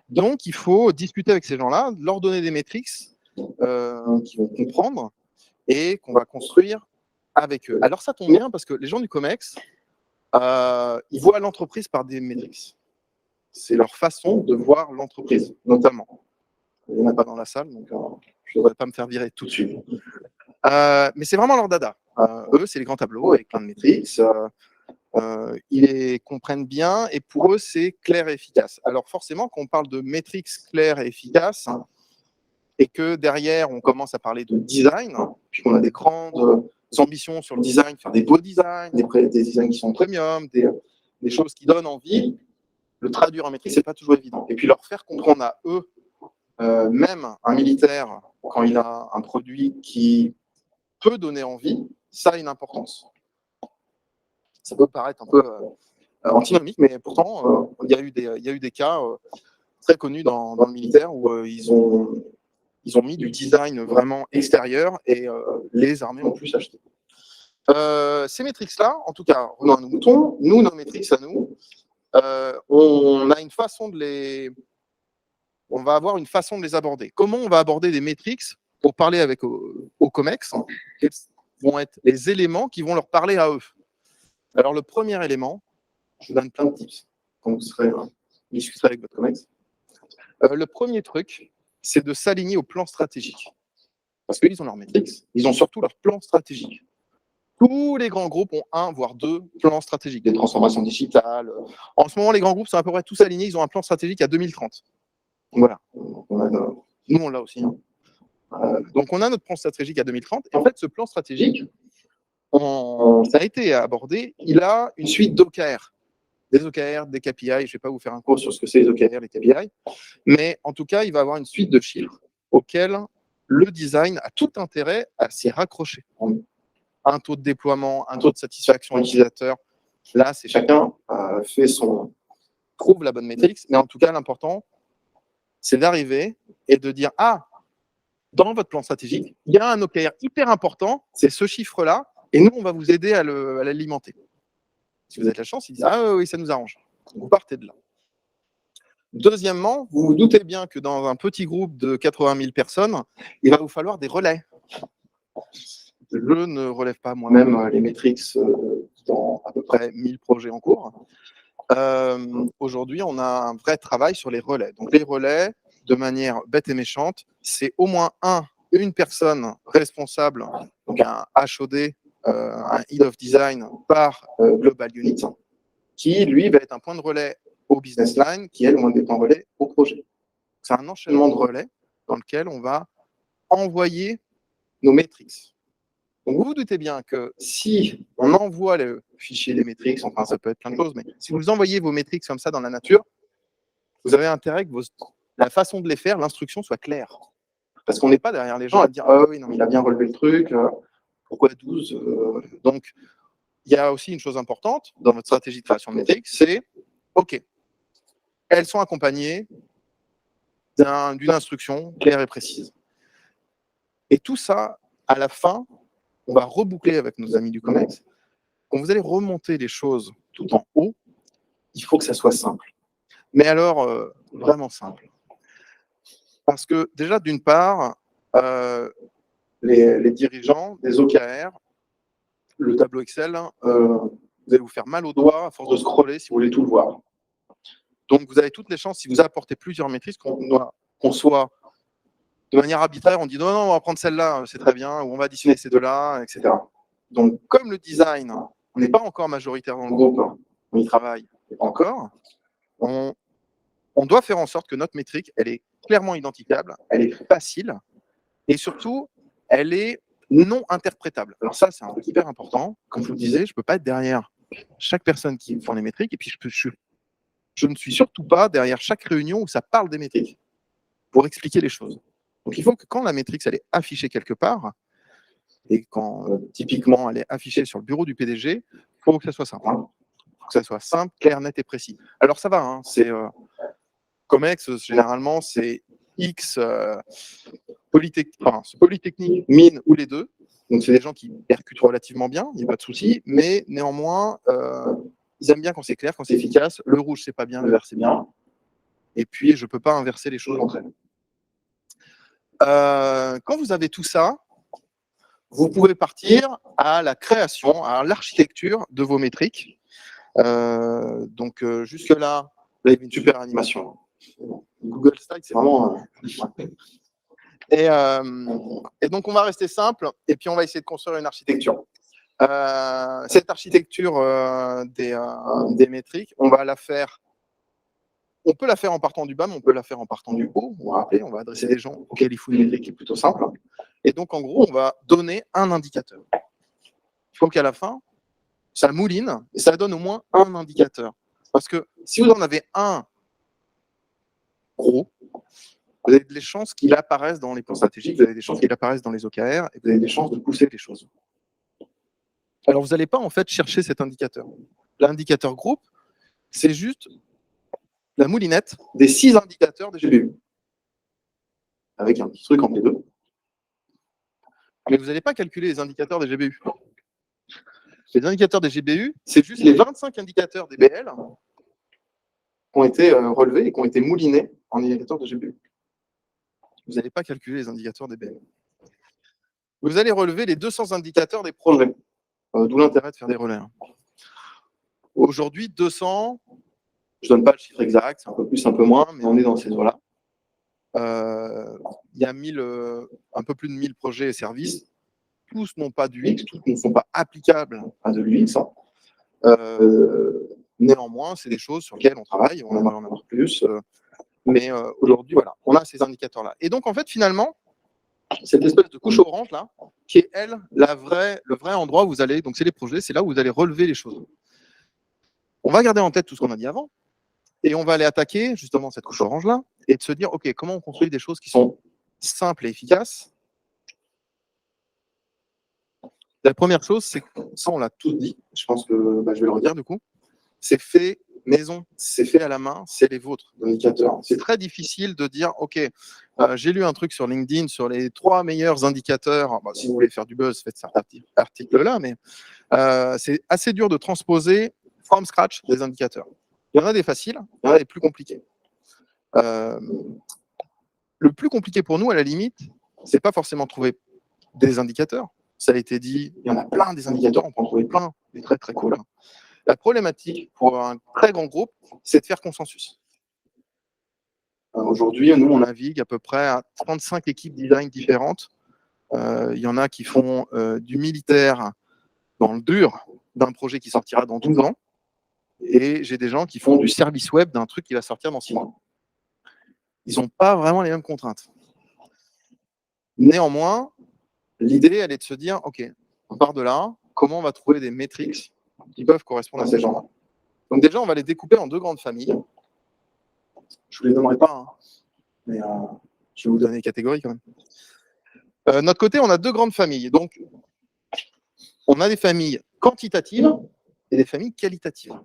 Donc, il faut discuter avec ces gens-là, leur donner des métriques qu'ils vont comprendre et qu'on va construire avec eux. Alors, ça tombe bien parce que les gens du COMEX, ils voient l'entreprise par des métriques. C'est leur façon de voir l'entreprise, notamment. Il n'y en a pas dans la salle, donc je ne devrais pas me faire virer tout de suite. Mais c'est vraiment leur dada. Eux, c'est les grands tableaux avec plein de métriques. Ils les comprennent bien et pour eux, c'est clair et efficace. Alors forcément, quand on parle de métriques claires et efficaces et que derrière, on commence à parler de design, puis qu'on a des grandes ambitions sur le design, faire des beaux designs, des designs qui sont premium, des choses qui donnent envie, le traduire en métrique, c'est pas toujours évident. Et puis leur faire comprendre à eux, même un militaire, quand il a un produit qui peut donner envie, ça a une importance. Ça peut paraître un peu antinomique, mais pourtant, il y a eu des cas très connus dans le militaire où ils ont mis du design vraiment extérieur et les armées ont pu s'acheter. Ces métriques-là, en tout cas, revenons à nos moutons, nous, nos métriques à nous, on a une façon de les... On va avoir une façon de les aborder. Comment on va aborder des métriques pour parler avec au COMEX? Quels vont être les éléments qui vont leur parler à eux? Alors, le premier élément, je vous donne plein de tips quand vous discuterez avec votre COMEX. Le premier truc, c'est de s'aligner au plan stratégique. Parce qu'ils ont leurs métriques, ils ont surtout leur plan stratégique. Tous les grands groupes ont un, voire deux plans stratégiques, des transformations digitales. En ce moment, les grands groupes sont à peu près tous alignés, ils ont un plan stratégique à 2030. Voilà. Nous, on l'a aussi. Donc, on a notre plan stratégique à 2030. Et en fait, ce plan stratégique, ça a été abordé, il a une suite d'OKR. Des OKR, des KPI, je ne vais pas vous faire un cours sur ce que c'est les OKR, les KPI, mais en tout cas, il va avoir une suite de chiffres auxquels le design a tout intérêt à s'y raccrocher. Un taux de déploiement, un taux de satisfaction utilisateur, là, c'est chacun trouve la bonne métrique, mais en tout cas, l'important, c'est d'arriver et de dire, ah, dans votre plan stratégique, il y a un OKR hyper important, c'est ce chiffre-là, et nous, on va vous aider à l'alimenter. Si vous avez de la chance, ils disent « Ah oui, ça nous arrange ». Vous partez de là. Deuxièmement, vous vous doutez bien que dans un petit groupe de 80 000 personnes, il va vous falloir des relais. Je ne relève pas moi-même les métriques dans à peu près 1000 projets en cours. Aujourd'hui, on a un vrai travail sur les relais. Donc les relais, de manière bête et méchante, c'est au moins une personne responsable, donc un HOD, un Head of Design par Global Unit, qui, lui, va être un point de relais au business line, qui, elle, va être un point de relais au projet. C'est un enchaînement de relais dans lequel on va envoyer nos métriques. Donc, vous vous doutez bien que si on envoie le fichier des métriques, enfin, ça peut être plein de choses, mais si vous envoyez vos métriques comme ça dans la nature, vous avez intérêt que la façon de les faire, l'instruction soit claire. Parce qu'on n'est pas derrière les gens à dire « Ah oui, non, il a bien relevé le truc. Pourquoi 12 ?» Donc, il y a aussi une chose importante dans votre stratégie de création de métriques, c'est OK, elles sont accompagnées d'une instruction claire et précise. Et tout ça, à la fin, on va reboucler avec nos amis du COMEX. Quand vous allez remonter les choses tout en haut, il faut que ça soit simple. Mais alors, vraiment simple. Parce que déjà, d'une part, les dirigeants des OKR, le tableau Excel, vous allez vous faire mal aux doigts à force de scroller si vous voulez tout le voir. Donc, vous avez toutes les chances, si vous apportez plusieurs maîtrises, qu'on soit de manière arbitraire, on dit non, on va prendre celle-là, c'est très bien, ou on va additionner ces deux-là, etc. Donc, comme le design, on n'est pas encore majoritaire dans le groupe, on y travaille encore, on doit faire en sorte que notre métrique, elle est clairement identifiable, elle est facile, et surtout, elle est non interprétable. Alors ça, c'est un truc hyper important. Comme je vous le disais, je ne peux pas être derrière chaque personne qui font les métriques, et puis je ne suis surtout pas derrière chaque réunion où ça parle des métriques pour expliquer les choses. Donc il faut que quand la métrique elle est affichée quelque part, et quand typiquement elle est affichée sur le bureau du PDG, il faut que ça soit simple. Il faut que ça soit simple, clair, net et précis. Alors ça va, hein, c'est COMEX, généralement, c'est X Polytechnique, mine ou les deux. Donc, c'est des gens qui percutent relativement bien, il n'y a pas de souci. Mais néanmoins, ils aiment bien quand c'est clair, quand c'est efficace. Le rouge, c'est pas bien, le vert, c'est bien. Et puis, je ne peux pas inverser les choses entre elles. Quand vous avez tout ça, vous pouvez partir à la création, à l'architecture de vos métriques. Donc, jusque-là, vous avez une super animation. Google Stack, c'est vraiment... Et donc, on va rester simple, et puis on va essayer de construire une architecture. Cette architecture des métriques, on va la faire... On peut la faire en partant du bas, mais on peut la faire en partant du haut. On va adresser des gens auxquels il faut une métrique qui est plutôt simple. Et donc, en gros, on va donner un indicateur. Il faut qu'à la fin, ça mouline, et ça donne au moins un indicateur. Parce que si vous en avez un gros, vous avez des chances qu'il apparaisse dans les plans stratégiques, vous avez des chances qu'il apparaisse dans les OKR, et vous avez des chances de pousser les choses. Alors, vous n'allez pas en fait chercher cet indicateur. L'indicateur groupe, c'est juste la moulinette des 6 indicateurs des GBU, avec un petit truc entre les deux. Mais vous n'allez pas calculer les indicateurs des GBU. Les indicateurs des GBU, c'est juste les 25 indicateurs des BL qui ont été relevés et qui ont été moulinés en indicateurs de GBU. Vous n'allez pas calculer les indicateurs des BL. Vous allez relever les 200 indicateurs des projets, d'où l'intérêt de faire des relais. Aujourd'hui, 200, je ne donne pas le chiffre exact, c'est un peu plus, un peu moins, mais on est dans ces eaux-là. Il y a un peu plus de 1000 projets et services. tous n'ont pas d'UX, tous ne sont pas applicables à de l'UX. Néanmoins, c'est des choses sur lesquelles on travaille, on aimerait en avoir plus. Mais aujourd'hui, voilà, on a ces indicateurs-là. Et donc, en fait, finalement, cette espèce de couche orange là, qui est elle, le vrai endroit où vous allez, donc c'est les projets, c'est là où vous allez relever les choses. On va garder en tête tout ce qu'on a dit avant, et on va aller attaquer justement cette couche orange là, et de se dire, ok, comment on construit des choses qui sont simples et efficaces. La première chose, c'est ça, on l'a tous dit, je pense que je vais le redire du coup, c'est fait maison, c'est fait à la main, c'est les vôtres, l'indicateurs. C'est très difficile de dire, ok, j'ai lu un truc sur LinkedIn sur les 3 meilleurs indicateurs. Si vous voulez faire du buzz, faites cet article-là, mais c'est assez dur de transposer from scratch des indicateurs. Il y en a des faciles, il y en a des plus compliqués. Le plus compliqué pour nous, à la limite, c'est pas forcément trouver des indicateurs. Ça a été dit, il y en a plein des indicateurs, on peut en trouver plein, des très très cool. La problématique pour un très grand groupe, c'est de faire consensus. Aujourd'hui, nous, on navigue à peu près à 35 équipes design différentes. Il y en a qui font du militaire dans le dur d'un projet qui sortira dans 12 ans. Et j'ai des gens qui font du service web d'un truc qui va sortir dans 6 mois. Ils n'ont pas vraiment les mêmes contraintes. Néanmoins, l'idée, elle est de se dire, OK, on part de là, comment on va trouver des métriques qui peuvent correspondre à ces gens-là. Donc déjà, on va les découper en 2 grandes familles. Je ne vous les donnerai pas, hein, mais je vais vous donner les catégories quand même. De notre côté, on a 2 grandes familles. Donc, on a des familles quantitatives et des familles qualitatives.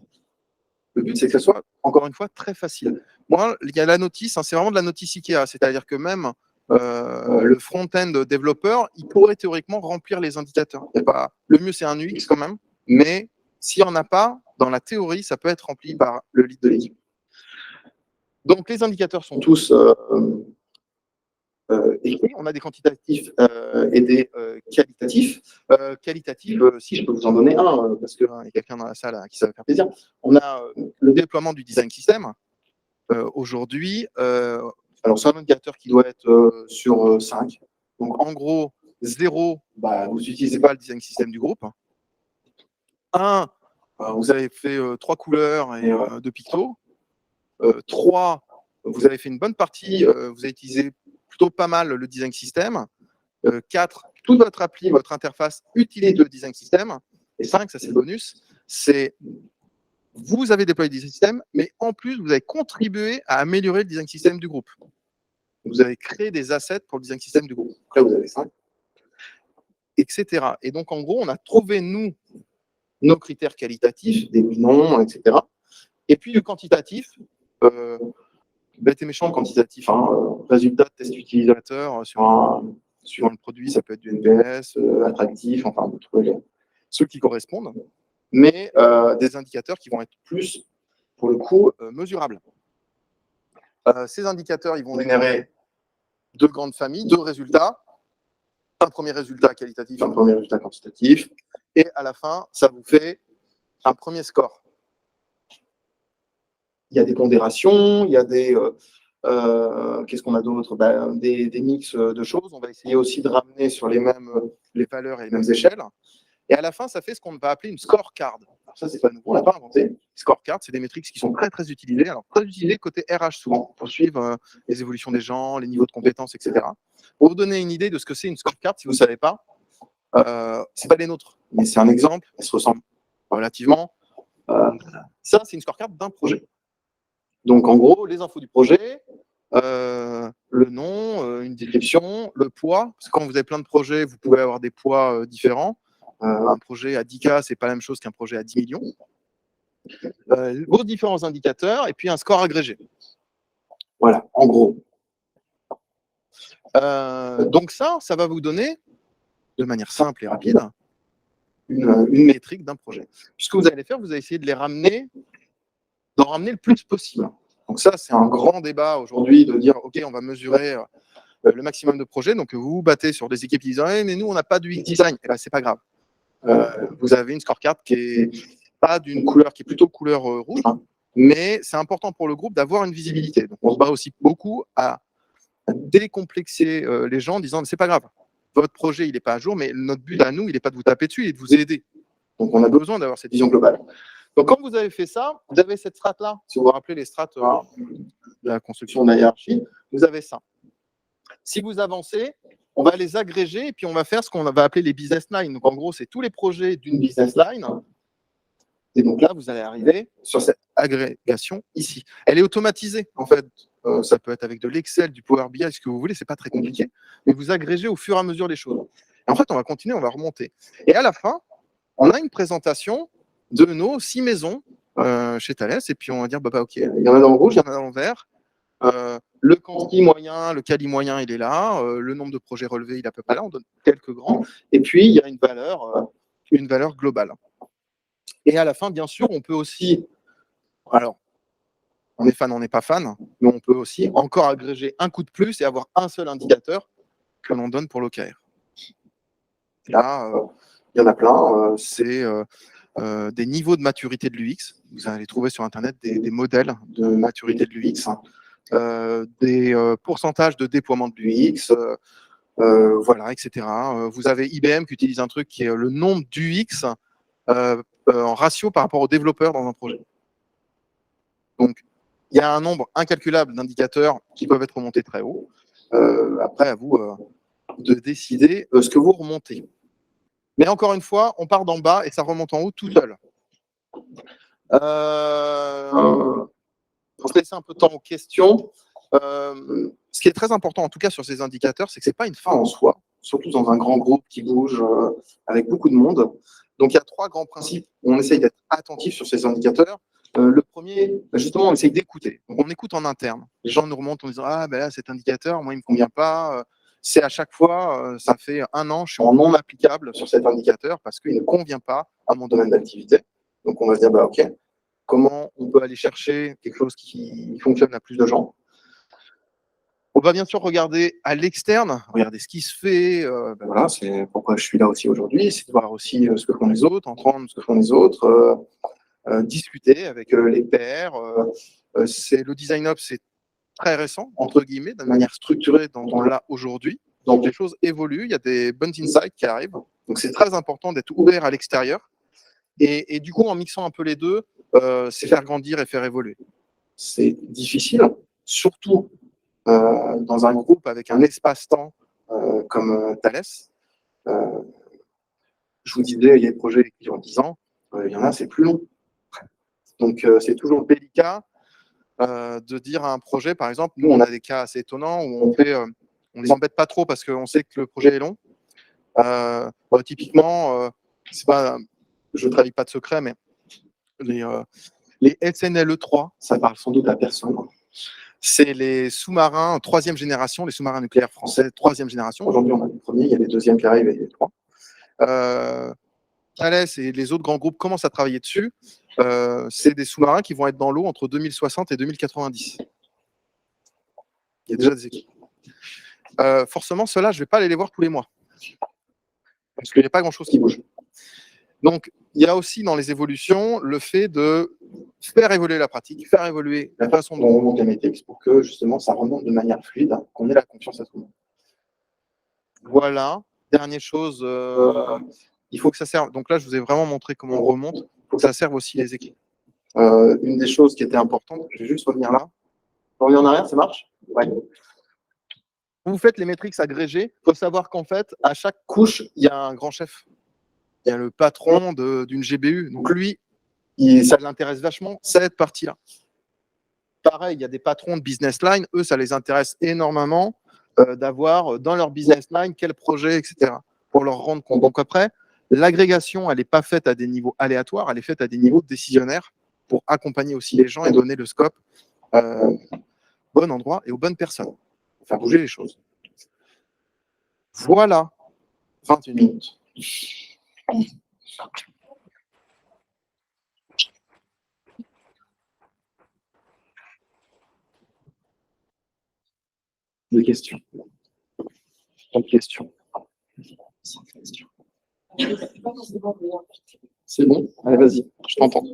Le but, c'est que ce soit, encore une fois, très facile. Moi, il y a la notice, c'est vraiment de la notice IKEA, c'est-à-dire que même le front-end développeur, il pourrait théoriquement remplir les indicateurs. Le mieux, c'est un UX quand même, mais s'il n'y en a pas, dans la théorie, ça peut être rempli par le lead de l'équipe. Donc, les indicateurs sont tous écrits. On a des quantitatifs et des qualitatifs. Qualitatifs, si je peux vous en donner un, parce qu'il y a quelqu'un dans la salle à qui ça va faire plaisir. On a le déploiement du design system. Aujourd'hui, alors c'est un indicateur qui doit être sur 5. Donc, en gros, 0, vous n'utilisez pas le design system du groupe. 1, vous avez fait 3 couleurs et 2 pictos. 3, vous avez fait une bonne partie, vous avez utilisé plutôt pas mal le design system. 4, toute votre appli, votre interface utilise le design system. Et 5, ça c'est le bonus, c'est vous avez déployé le design system, mais en plus, vous avez contribué à améliorer le design system du groupe. Vous avez créé des assets pour le design system du groupe. Après, vous avez 5, etc. Et donc, en gros, on a trouvé, nous, nos critères qualitatifs, des noms, etc. Et puis, du quantitatif, bête et méchant quantitatif, résultat de test utilisateur sur le produit, ça peut être du NPS, attractif, enfin, vous trouvez ceux qui correspondent, mais des indicateurs qui vont être plus, pour le coup, mesurables. Ces indicateurs, ils vont générer 2 grandes familles, 2 résultats. Un premier résultat qualitatif, un premier résultat quantitatif. Et à la fin, ça vous fait un premier score. Il y a des pondérations, il y a des... qu'est-ce qu'on a d'autre? Des mix de choses. On va essayer aussi de ramener sur les valeurs et les mêmes échelles. Et à la fin, ça fait ce qu'on va appeler une scorecard. Alors ça, c'est pas nous, on l'a pas inventé. Scorecard, c'est des métriques qui sont très, très utilisées. Alors, très utilisées côté RH souvent, pour suivre les évolutions des gens, les niveaux de compétences, etc. Pour vous donner une idée de ce que c'est une scorecard, si vous ne savez pas, c'est pas les nôtres, mais c'est un exemple, elles se ressemblent relativement. Ça, c'est une scorecard d'un projet. Donc, en gros, les infos du projet, le nom, une description, le poids, parce que quand vous avez plein de projets, vous pouvez avoir des poids différents. Un projet à 10K, ce n'est pas la même chose qu'un projet à 10 millions. Vos différents indicateurs, et puis un score agrégé. Voilà, en gros. Donc ça va vous donner, de manière simple et rapide, une métrique d'un projet. Ce que vous allez faire, vous allez essayer de les ramener, d'en ramener le plus possible. Donc ça, c'est un grand débat aujourd'hui de dire, OK, on va mesurer le maximum de projets. Donc vous vous battez sur des équipes qui disent, mais nous, on n'a pas de UX design. Eh ben, c'est pas grave. Vous avez une scorecard qui est pas d'une couleur, qui est plutôt couleur rouge, mais c'est important pour le groupe d'avoir une visibilité. Donc on se bat aussi beaucoup à décomplexer les gens en disant, c'est pas grave. votre projet, il n'est pas à jour, mais notre but à nous, il n'est pas de vous taper dessus, il est de vous aider. Donc, on a besoin d'avoir cette vision globale. Donc, quand vous avez fait ça, vous avez cette strate-là. Si vous vous rappelez les strates de la construction de la hiérarchie, vous avez ça. Si vous avancez, on va les agréger et puis on va faire ce qu'on va appeler les business lines. Donc, en gros, c'est tous les projets d'une business line. Et donc là, vous allez arriver sur cette agrégation ici. Elle est automatisée, en fait. Ça peut être avec de l'Excel, du Power BI, ce que vous voulez, c'est pas très compliqué. Mais vous agrégez au fur et à mesure les choses. Et en fait, on va continuer, on va remonter. Et à la fin, on a une présentation de nos 6 maisons chez Thales. Et puis, on va dire, bah, OK, il y en a dans le rouge, il y en a dans le vert. Le quanti moyen, le quali moyen, il est là. Le nombre de projets relevés, il est à peu près là. On donne quelques grands. Et puis, il y a une valeur globale. Et à la fin, bien sûr, on peut aussi... Alors, on est fan, on n'est pas fan, mais on peut aussi encore agréger un coup de plus et avoir un seul indicateur que l'on donne pour l'OKR. Là, il y en a plein. C'est des niveaux de maturité de l'UX. Vous allez trouver sur Internet des modèles de maturité de l'UX, des pourcentages de déploiement de l'UX, voilà, etc. Vous avez IBM qui utilise un truc qui est le nombre d'UX en ratio par rapport aux développeurs dans un projet. Donc, il y a un nombre incalculable d'indicateurs qui peuvent être remontés très haut. Après, à vous de décider ce que vous remontez. Mais encore une fois, on part d'en bas et ça remonte en haut tout seul. Pour se laisser un peu de temps aux questions, ce qui est très important, en tout cas sur ces indicateurs, c'est que ce n'est pas une fin en soi, surtout dans un grand groupe qui bouge avec beaucoup de monde. Donc, il y a 3 grands principes où on essaye d'être attentif sur ces indicateurs. Le premier, justement, on essaye d'écouter. Donc, on écoute en interne. Les gens nous remontent en disant « Ah, ben là, cet indicateur, moi, il ne me convient pas. » C'est à chaque fois, ça fait 1 an, je suis en non applicable sur cet indicateur parce qu'il ne convient pas à mon domaine d'activité. Donc, on va se dire bah, « OK, comment on peut aller chercher quelque chose qui fonctionne à plus de gens ?» On va bien sûr regarder à l'externe, regarder ce qui se fait. Ben voilà, c'est pourquoi je suis là aussi aujourd'hui, c'est de voir aussi ce que font les autres, entendre ce que font les autres, discuter avec les pairs. Le design ops, c'est très récent, entre guillemets, de manière structurée dont on l'a aujourd'hui. Donc les choses évoluent, il y a des bonnes insights qui arrivent. Donc c'est très important d'être ouvert à l'extérieur. Et du coup, en mixant un peu les deux, c'est faire grandir et faire évoluer. C'est difficile, surtout dans un groupe avec un espace-temps comme Thales. Je vous disais, il y a des projets qui ont 10 ans, il y en a, c'est plus long. Donc, c'est toujours délicat de dire à un projet, par exemple, nous, on a des cas assez étonnants où on les embête pas trop parce qu'on sait que le projet est long. Typiquement, c'est pas, je ne trahis pas de secret, mais les SNLE3, ça parle sans doute à personne. C'est les sous-marins 3e génération, les sous-marins nucléaires français 3e génération. Aujourd'hui, on a les premiers, il y a les 2e qui arrivent et les 3. Thales et les autres grands groupes commencent à travailler dessus. C'est des sous-marins qui vont être dans l'eau entre 2060 et 2090. Il y a déjà des équipes. Forcément, ceux-là, je ne vais pas aller les voir tous les mois. Parce qu'il n'y a pas grand-chose qui bouge. Donc, il y a aussi dans les évolutions le fait de faire évoluer la pratique, faire évoluer la façon dont on remonte les métriques pour que justement ça remonte de manière fluide, qu'on ait la confiance à tout le monde. Voilà. Dernière chose, il faut que ça serve. Donc là, je vous ai vraiment montré comment on remonte. Il faut que ça serve aussi les équipes. Une des choses qui était importante, je vais juste revenir là. On revient en arrière, ça marche? Ouais. Vous faites les métriques agrégées. Il faut savoir qu'en fait, à chaque couche, il y a un grand chef. Il y a le patron d'une GBU. Donc lui, ça l'intéresse vachement, cette partie-là. Pareil, il y a des patrons de business line. Eux, ça les intéresse énormément d'avoir dans leur business line quel projet, etc. pour leur rendre compte. Donc après, l'agrégation, elle n'est pas faite à des niveaux aléatoires, elle est faite à des niveaux décisionnaires pour accompagner aussi les gens et donner le scope au bon endroit et aux bonnes personnes. Pour faire bouger les choses. Voilà. 21 minutes. Des questions. Pas de questions. C'est bon? Allez, vas-y, je t'entends.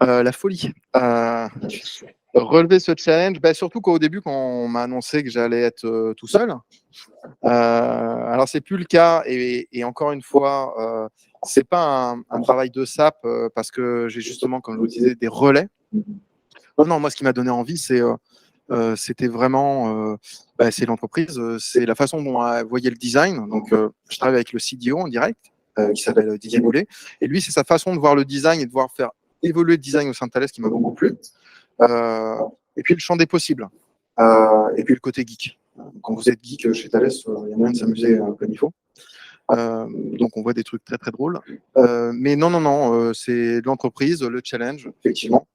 La folie. Relever ce challenge, surtout qu'au début, quand on m'a annoncé que j'allais être tout seul, alors c'est plus le cas, et encore une fois, c'est pas un travail de SAP parce que j'ai justement, comme je vous disais, des relais. Non, moi, ce qui m'a donné envie, c'était vraiment, c'est l'entreprise, c'est la façon dont elle voyait le design. Donc, je travaille avec le CDO en direct, qui s'appelle Didier Boulet, et lui, c'est sa façon de voir le design et de voir faire évoluer le design au sein de Thales qui m'a beaucoup plu. Et puis le champ des possibles, et puis le côté geek. Quand vous êtes geek chez Thales, il y a moyen de s'amuser comme il faut. Donc on voit des trucs très très drôles. Mais non, c'est l'entreprise, le challenge, effectivement.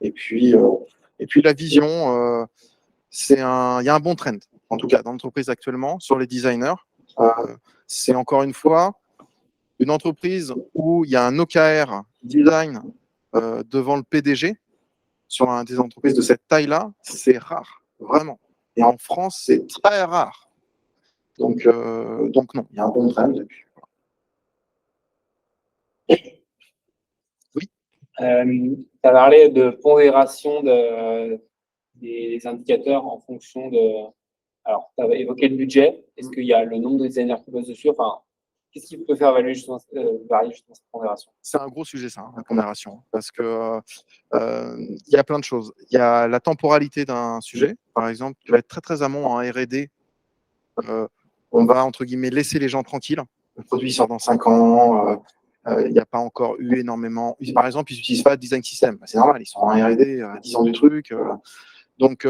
Et puis la vision, il y a un bon trend, en tout cas dans l'entreprise actuellement, sur les designers. C'est encore une fois une entreprise où il y a un OKR design devant le PDG. Sur des entreprises de cette taille-là, c'est rare, vraiment. Et en France, c'est très rare. Donc non, il y a un bon trend depuis. Oui. Tu as parlé de pondération des indicateurs en fonction de. Alors, tu as évoqué le budget. Est-ce qu'il y a le nombre de designers qui bossent dessus? Enfin, qu'est-ce qui peut faire varier justement cette pondération? C'est un gros sujet, ça, la pondération. Parce que y a plein de choses. Il y a la temporalité d'un sujet. Par exemple, tu vas être très très amont en R&D. On va, entre guillemets, laisser les gens tranquilles. Le produit sort dans 5 ans. Il n'y a pas encore eu énormément. Par exemple, ils n'utilisent pas de design system. C'est normal, ils sont en R&D à 10 ans du truc. Donc,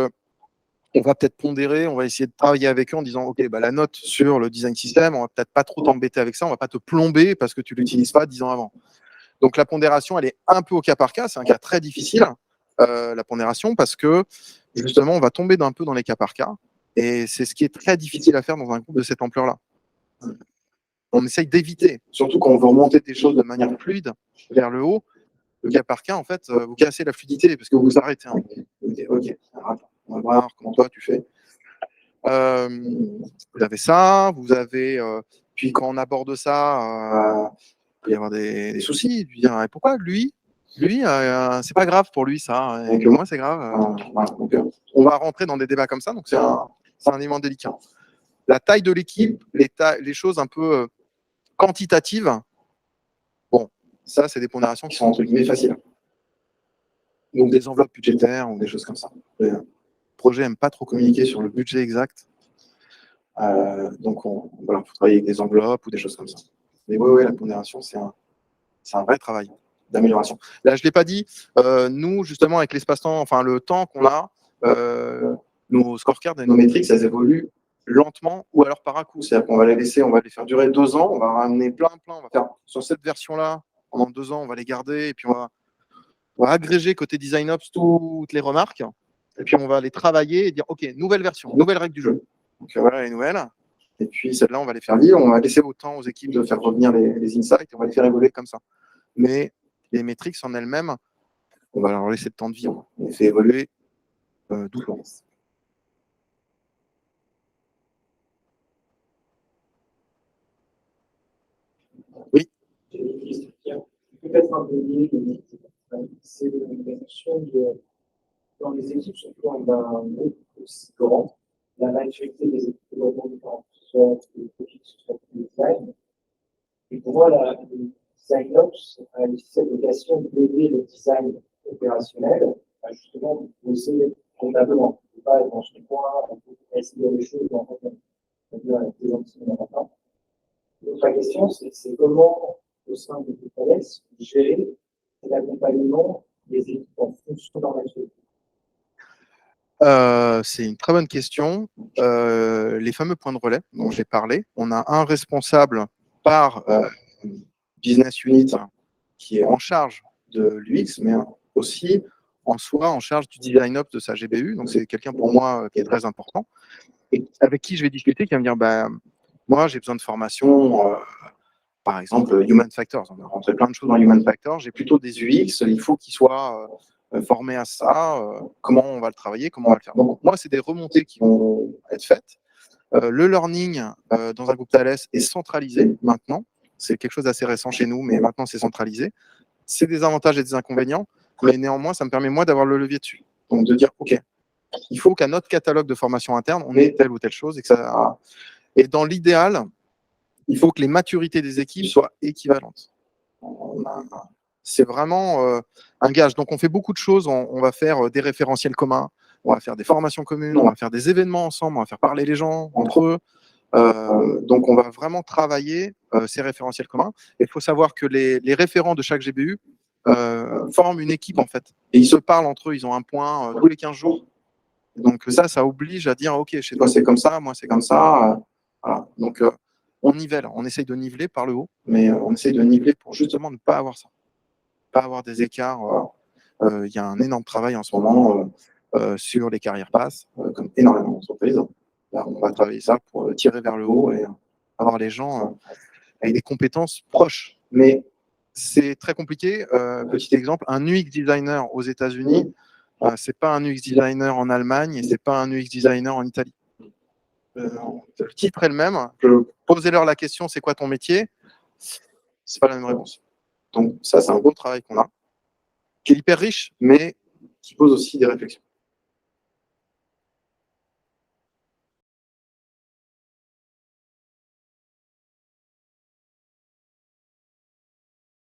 on va peut-être pondérer, on va essayer de travailler avec eux en disant, OK, la note sur le design system, on va peut-être pas trop t'embêter avec ça, on va pas te plomber parce que tu l'utilises pas 10 ans avant. Donc, la pondération, elle est un peu au cas par cas. C'est un cas très difficile, la pondération, parce que justement, on va tomber un peu dans les cas par cas. Et c'est ce qui est très difficile à faire dans un groupe de cette ampleur-là. On essaye d'éviter, surtout quand on veut remonter des choses de manière fluide vers le haut. Le cas par cas, en fait, vous cassez la fluidité parce que vous vous arrêtez. Vous dites, OK, on va voir comment toi tu fais. Vous avez ça, vous avez. Puis quand on aborde ça, il peut y avoir des soucis. Puis dire, pourquoi lui, c'est pas grave pour lui ça, et que moi c'est grave. Voilà. Donc, on va rentrer dans des débats comme ça, donc c'est un élément délicat. La taille de l'équipe, les choses un peu quantitatives, bon, ça c'est des pondérations qui sont entre guillemets faciles. Donc des enveloppes budgétaires ou des choses comme ça. Le projet n'aime pas trop communiquer sur le budget exact. Donc voilà, il faut travailler avec des enveloppes ou des choses comme ça. Mais oui, la pondération, c'est un vrai travail d'amélioration. Là, je ne l'ai pas dit, nous, justement, avec l'espace-temps, enfin le temps qu'on a, nos scorecards et nos métriques, elles évoluent lentement ou alors par à-coup. C'est-à-dire qu'on va les laisser, on va les faire durer 2 ans, on va ramener plein, on va faire sur cette version-là, pendant 2 ans, on va les garder, et puis on va agréger côté design ops toutes les remarques, et puis on va les travailler et dire, OK, nouvelle version, nouvelle règle du jeu. Donc voilà les nouvelles. Et puis celles-là, on va les faire lire, on va laisser autant aux équipes de faire revenir les insights, et on va les faire évoluer comme ça. Mais les métriques en elles-mêmes, on va leur laisser le temps de vivre. On les fait évoluer doucement. Oui. Peut-être un peu lié, c'est la notion de, dans les équipes, surtout un groupe aussi grand, la maturité des équipes de développement différentes, que ce soit le profil, que ce soit le design. Et pour moi, le design ops a cette vocation d'aider le design opérationnel à justement bosser comptablement. On ne peut pas être dans son coin, on peut essayer des choses, en fait, on peut dire des anticipants maintenant. L'autre question, c'est comment, au sein de Thales, gérer l'accompagnement des équipes en fonction de leur maturité. C'est une très bonne question. Les fameux points de relais dont j'ai parlé, on a un responsable par business unit qui est en charge de l'UX, mais aussi en soi en charge du design ops de sa GBU. Donc c'est quelqu'un pour moi qui est très important et avec qui je vais discuter, qui va me dire moi j'ai besoin de formation. Par exemple, Human Factors, on a rentré plein de choses dans Human Factors. J'ai plutôt des UX, il faut qu'ils soient formés à ça. Comment on va le travailler, comment on va le faire. Donc, moi, c'est des remontées qui vont être faites. Le learning dans un groupe Thales est centralisé maintenant. C'est quelque chose d'assez récent chez nous, mais maintenant, c'est centralisé. C'est des avantages et des inconvénients. mais néanmoins, ça me permet, moi, d'avoir le levier dessus. Donc, de dire, OK, il faut qu'à notre catalogue de formation interne, on ait telle ou telle chose. Et dans l'idéal, il faut que les maturités des équipes soient équivalentes. C'est vraiment un gage. Donc, on fait beaucoup de choses. On va faire des référentiels communs, on va faire des formations communes, on va faire des événements ensemble, on va faire parler les gens entre eux. Donc, on va vraiment travailler ces référentiels communs. Et il faut savoir que les référents de chaque GBU forment une équipe, en fait. Et ils se parlent entre eux. Ils ont un point tous les 15 jours. Donc, ça oblige à dire, OK, chez toi, c'est comme ça, moi, c'est comme ça. Voilà. Donc, on nivelle. On essaye de niveler par le haut, mais on essaye de niveler pour justement ne pas avoir ça. Pas avoir des écarts. Il y a un énorme travail en ce moment sur les carrières passes, comme énormément d'entreprises. Là, on va travailler ça pour tirer vers le haut et avoir les gens avec des compétences proches. Mais c'est très compliqué. Petit exemple, un UX designer aux États-Unis, c'est pas un UX designer en Allemagne et c'est pas un UX designer en Italie. Le titre est le même. Posez-leur la question, c'est quoi ton métier? C'est pas la même réponse. Donc ça, c'est un beau travail qu'on a, qui est hyper riche, mais qui pose aussi des réflexions.